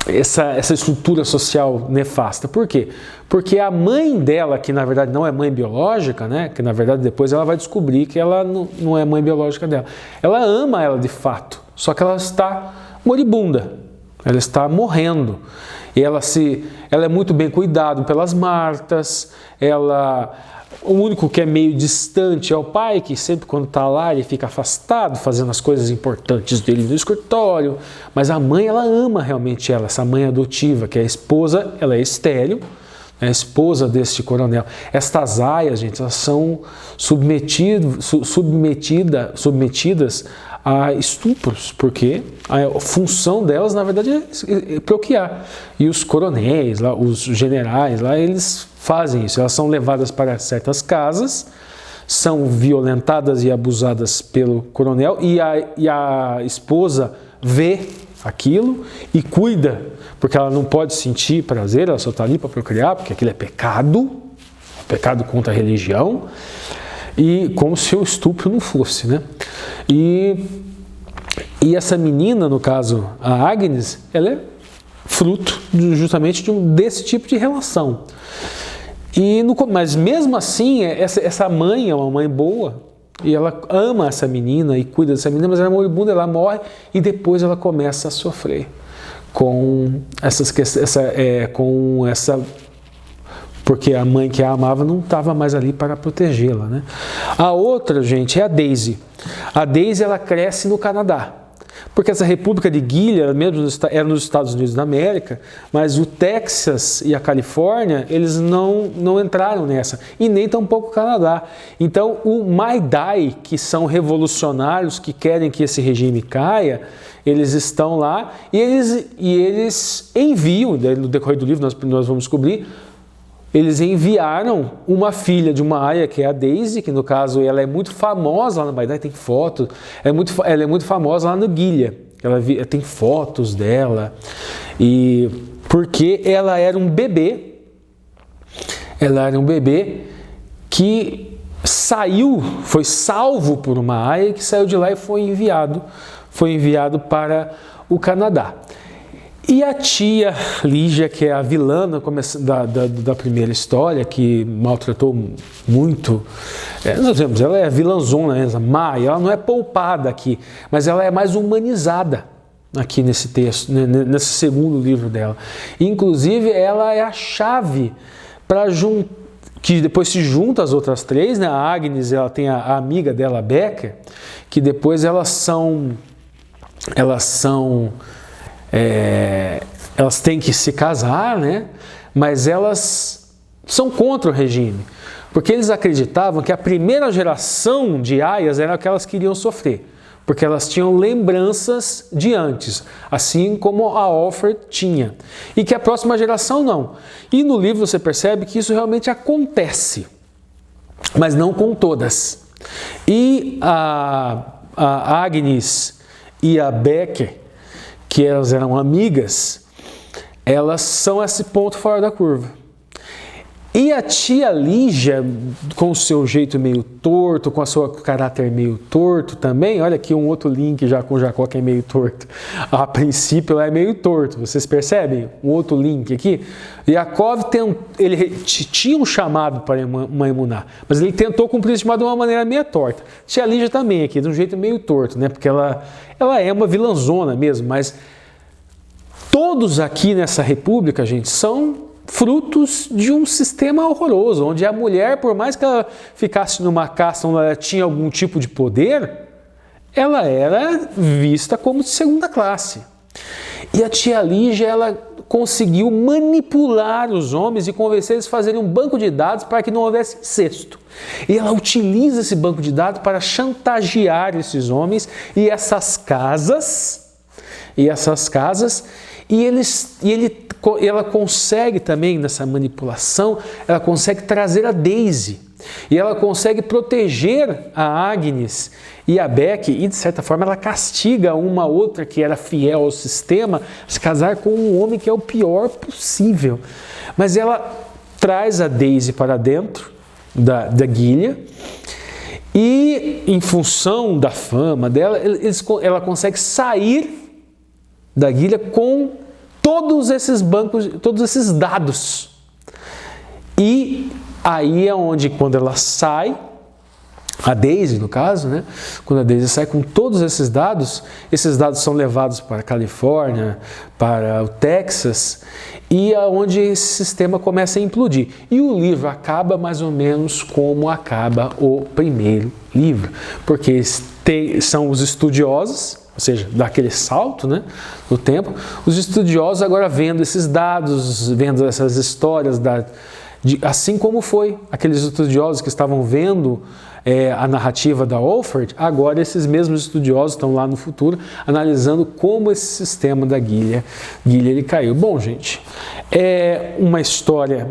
essa estrutura social nefasta. Por quê? Porque a mãe dela, que na verdade não é mãe biológica, né? Que na verdade depois ela vai descobrir que ela não é mãe biológica dela. Ela ama ela de fato, só que ela está moribunda, ela está morrendo. E ela é muito bem cuidada pelas martas, o único que é meio distante é o pai, que sempre quando está lá ele fica afastado, fazendo as coisas importantes dele no escritório. Mas a mãe, ela ama realmente ela, essa mãe adotiva, que é a esposa, ela é estéril, é a esposa deste coronel. Estas aias, gente, elas são submetidas a estupros, porque a função delas, na verdade, é procriar. E os coronéis, lá, os generais, lá, eles fazem isso. Elas são levadas para certas casas, são violentadas e abusadas pelo coronel, e a esposa vê aquilo e cuida, porque ela não pode sentir prazer, ela só está ali para procriar, porque aquilo é pecado contra a religião. E como se o estupro não fosse, né? E essa menina, no caso, a Agnes, ela é fruto justamente desse tipo de relação. Mas mesmo assim, essa mãe é uma mãe boa, e ela ama essa menina e cuida dessa menina, mas ela é moribunda, ela morre e depois ela começa a sofrer com porque a mãe que a amava não estava mais ali para protegê-la, né? A outra, gente, é a Daisy. A Daisy, ela cresce no Canadá, porque essa República de Gilead, mesmo era nos Estados Unidos da América, mas o Texas e a Califórnia, eles não entraram nessa, e nem tampouco o Canadá. Então, o Mai-Dai, que são revolucionários que querem que esse regime caia, eles estão lá e eles enviam, no decorrer do livro nós vamos descobrir, eles enviaram uma filha de uma aia, que é a Daisy, que no caso ela é muito famosa lá no Mai-Dai, tem foto, ela é muito famosa lá no Gilead, ela tem fotos dela, e porque ela era um bebê que foi salvo por uma aia, que saiu de lá e foi enviado para o Canadá. E a tia Lígia, que é a vilã da primeira história, que maltratou muito, nós dizemos, ela é vilãzona mesmo, má, e ela não é poupada aqui, mas ela é mais humanizada aqui nesse texto, nesse segundo livro dela. Inclusive, ela é a chave para que depois se junta às outras três, né? A Agnes, ela tem a amiga dela, a Becker, que depois elas têm que se casar, né? Mas elas são contra o regime, porque eles acreditavam que a primeira geração de aias era aquelas que iriam sofrer, porque elas tinham lembranças de antes, assim como a Alfred tinha, e que a próxima geração não. E no livro você percebe que isso realmente acontece, mas não com todas. E a Agnes e a Becker, que elas eram amigas, elas são esse ponto fora da curva. E a tia Lígia, com o seu jeito meio torto, com o seu caráter meio torto também, olha aqui um outro link já com Jacó que é meio torto. A princípio ela é meio torto, vocês percebem? Um outro link aqui. Jacó ele tinha um chamado para Maimuná, mas ele tentou cumprir esse chamado de uma maneira meio torta. Tia Lígia também aqui, de um jeito meio torto, né? Porque ela é uma vilãzona mesmo, mas todos aqui nessa república, gente, são frutos de um sistema horroroso, onde a mulher, por mais que ela ficasse numa casta onde ela tinha algum tipo de poder, ela era vista como de segunda classe. E a tia Lígia, ela conseguiu manipular os homens e convencer eles a fazerem um banco de dados para que não houvesse incesto. E ela utiliza esse banco de dados para chantagear esses homens e essas casas, ela consegue também, nessa manipulação, ela consegue trazer a Daisy. E ela consegue proteger a Agnes e a Beck, e de certa forma ela castiga uma outra que era fiel ao sistema, a se casar com um homem que é o pior possível. Mas ela traz a Daisy para dentro da Gilead, e em função da fama dela, ela consegue sair da Gilead com todos esses bancos, todos esses dados. E aí é onde, quando ela sai, a Daisy no caso, né? Quando a Daisy sai com todos esses dados são levados para a Califórnia, para o Texas, e é onde esse sistema começa a implodir. E o livro acaba mais ou menos como acaba o primeiro livro, porque são os estudiosos, ou seja, daquele salto, né, no tempo, os estudiosos agora vendo esses dados, vendo essas histórias, assim como foi aqueles estudiosos que estavam vendo a narrativa da Alfred, agora esses mesmos estudiosos estão lá no futuro analisando como esse sistema da Gilead ele caiu. Bom, gente, é uma história,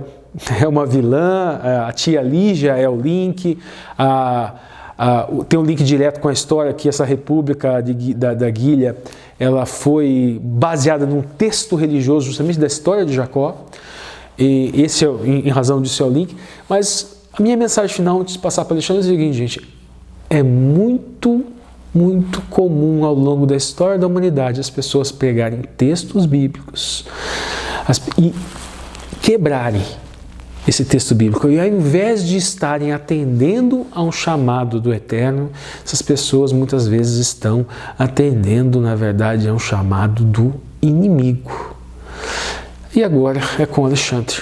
é uma vilã, a tia Lígia é o link, tem um link direto com a história que essa república da Gilead, ela foi baseada num texto religioso justamente da história de Jacó, e esse em razão disso é o link. Mas a minha mensagem final antes de passar para o Alexandre é o seguinte, gente: é muito comum ao longo da história da humanidade as pessoas pegarem textos bíblicos e quebrarem esse texto bíblico, e ao invés de estarem atendendo a um chamado do Eterno, essas pessoas muitas vezes estão atendendo, na verdade, a um chamado do inimigo. E agora é com o Alexandre.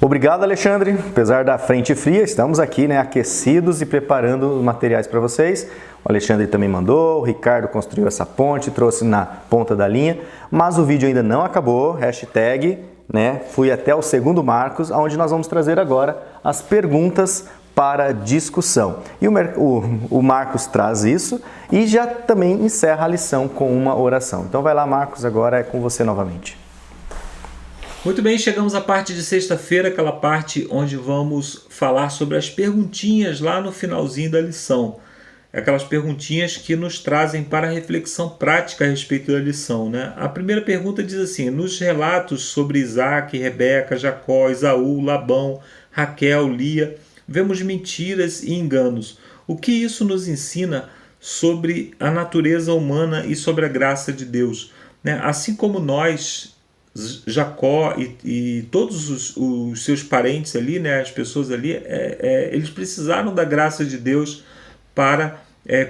Obrigado, Alexandre. Apesar da frente fria, estamos aqui, né, aquecidos e preparando materiais para vocês. O Alexandre também mandou, o Ricardo construiu essa ponte, trouxe na ponta da linha, mas o vídeo ainda não acabou, hashtag, né, fui até o segundo Marcos, onde nós vamos trazer agora as perguntas para discussão. E o Marcos traz isso e já também encerra a lição com uma oração. Então vai lá, Marcos, agora é com você novamente. Muito bem, chegamos à parte de sexta-feira, aquela parte onde vamos falar sobre as perguntinhas lá no finalzinho da lição. Aquelas perguntinhas que nos trazem para a reflexão prática a respeito da lição, né? A primeira pergunta diz assim: nos relatos sobre Isaac, Rebeca, Jacó, Esaú, Labão, Raquel, Lia, vemos mentiras e enganos. O que isso nos ensina sobre a natureza humana e sobre a graça de Deus, né? Assim como nós, Jacó e todos os seus parentes ali, né, as pessoas ali, eles precisaram da graça de Deus para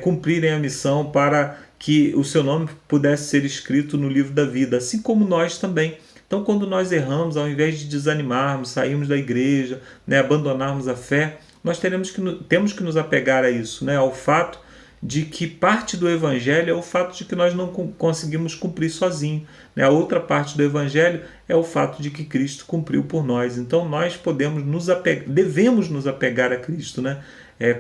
cumprirem a missão, para que o seu nome pudesse ser escrito no livro da vida, assim como nós também. Então, quando nós erramos, ao invés de desanimarmos, sairmos da igreja, né, abandonarmos a fé, nós temos que nos apegar a isso, né, ao fato de que parte do Evangelho é o fato de que nós não conseguimos cumprir sozinho, né? A outra parte do Evangelho é o fato de que Cristo cumpriu por nós. Então nós devemos nos apegar a Cristo, né?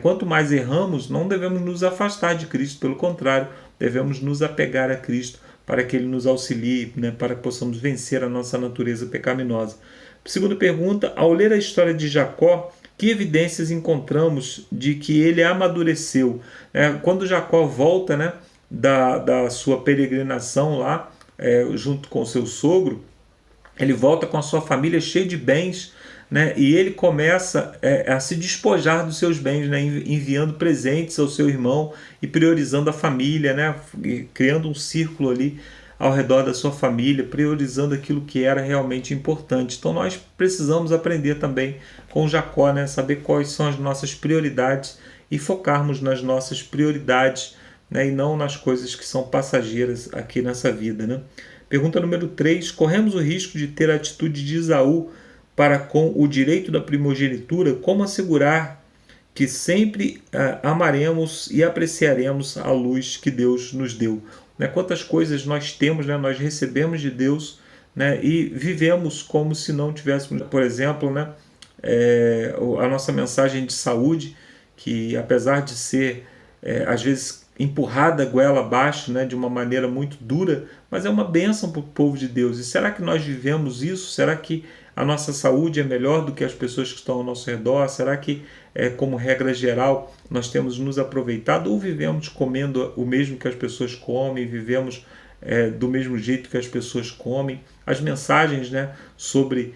Quanto mais erramos, não devemos nos afastar de Cristo, pelo contrário, devemos nos apegar a Cristo para que Ele nos auxilie, né? Para que possamos vencer a nossa natureza pecaminosa. Segunda pergunta: ao ler a história de Jacó, que evidências encontramos de que ele amadureceu? Quando Jacó volta, né, da sua peregrinação lá, junto com seu sogro, ele volta com a sua família cheio de bens, né, e ele começa a se despojar dos seus bens, né, enviando presentes ao seu irmão e priorizando a família, né, criando um círculo ali ao redor da sua família, priorizando aquilo que era realmente importante. Então nós precisamos aprender também com Jacó, né? Saber quais são as nossas prioridades e focarmos nas nossas prioridades, né? E não nas coisas que são passageiras aqui nessa vida, né? Pergunta número 3. Corremos o risco de ter a atitude de Esaú para com o direito da primogenitura? Como assegurar que sempre amaremos e apreciaremos a luz que Deus nos deu? Quantas coisas nós temos, né? Nós recebemos de Deus, né? E vivemos como se não tivéssemos, por exemplo, né? A nossa mensagem de saúde, que apesar de ser às vezes empurrada goela abaixo, né? De uma maneira muito dura, mas é uma bênção para o povo de Deus. E será que nós vivemos isso? Será que a nossa saúde é melhor do que as pessoas que estão ao nosso redor? Será que, como regra geral, nós temos nos aproveitado ou vivemos comendo o mesmo que as pessoas comem, vivemos do mesmo jeito que as pessoas comem? As mensagens, né, sobre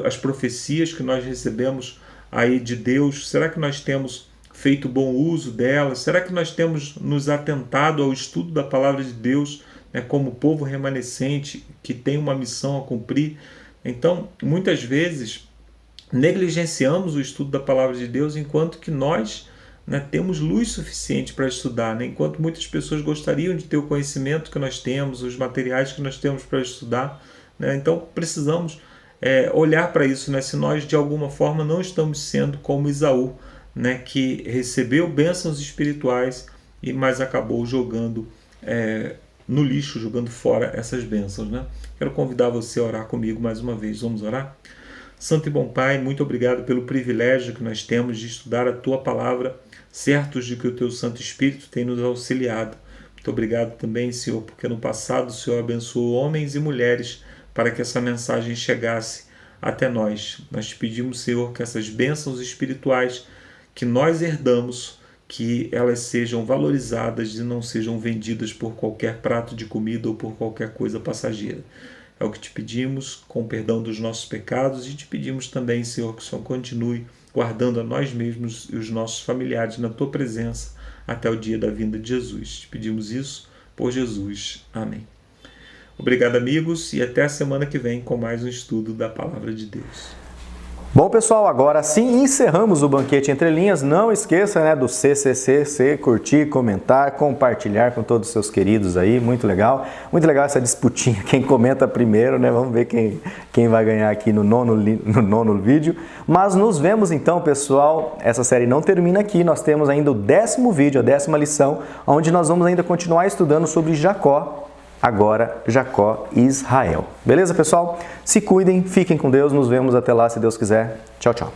as profecias que nós recebemos aí de Deus, será que nós temos feito bom uso delas? Será que nós temos nos atentado ao estudo da palavra de Deus, né, como povo remanescente que tem uma missão a cumprir? Então, muitas vezes, negligenciamos o estudo da palavra de Deus, enquanto que nós, né, temos luz suficiente para estudar, né? Enquanto muitas pessoas gostariam de ter o conhecimento que nós temos, os materiais que nós temos para estudar, né? Então, precisamos olhar para isso, né? Se nós, de alguma forma, não estamos sendo como Esaú, né, que recebeu bênçãos espirituais, mas acabou jogando no lixo, jogando fora essas bênçãos, né? Quero convidar você a orar comigo mais uma vez. Vamos orar? Santo e bom Pai, muito obrigado pelo privilégio que nós temos de estudar a Tua Palavra, certos de que o Teu Santo Espírito tem nos auxiliado. Muito obrigado também, Senhor, porque no passado o Senhor abençoou homens e mulheres para que essa mensagem chegasse até nós. Nós te pedimos, Senhor, que essas bênçãos espirituais que nós herdamos, que elas sejam valorizadas e não sejam vendidas por qualquer prato de comida ou por qualquer coisa passageira. É o que te pedimos, com o perdão dos nossos pecados, e te pedimos também, Senhor, que o Senhor continue guardando a nós mesmos e os nossos familiares na Tua presença até o dia da vinda de Jesus. Te pedimos isso por Jesus. Amém. Obrigado, amigos, e até a semana que vem com mais um estudo da Palavra de Deus. Bom, pessoal, agora sim encerramos o Banquete Entre Linhas. Não esqueça, né, do CCC, curtir, comentar, compartilhar com todos os seus queridos aí. Muito legal essa disputinha, quem comenta primeiro, né? Vamos ver quem vai ganhar aqui no nono vídeo. Mas nos vemos então, pessoal. Essa série não termina aqui, nós temos ainda o 10º vídeo, a 10ª lição, onde nós vamos ainda continuar estudando sobre Jacó. Agora, Jacó e Israel. Beleza, pessoal? Se cuidem, fiquem com Deus. Nos vemos até lá, se Deus quiser. Tchau, tchau.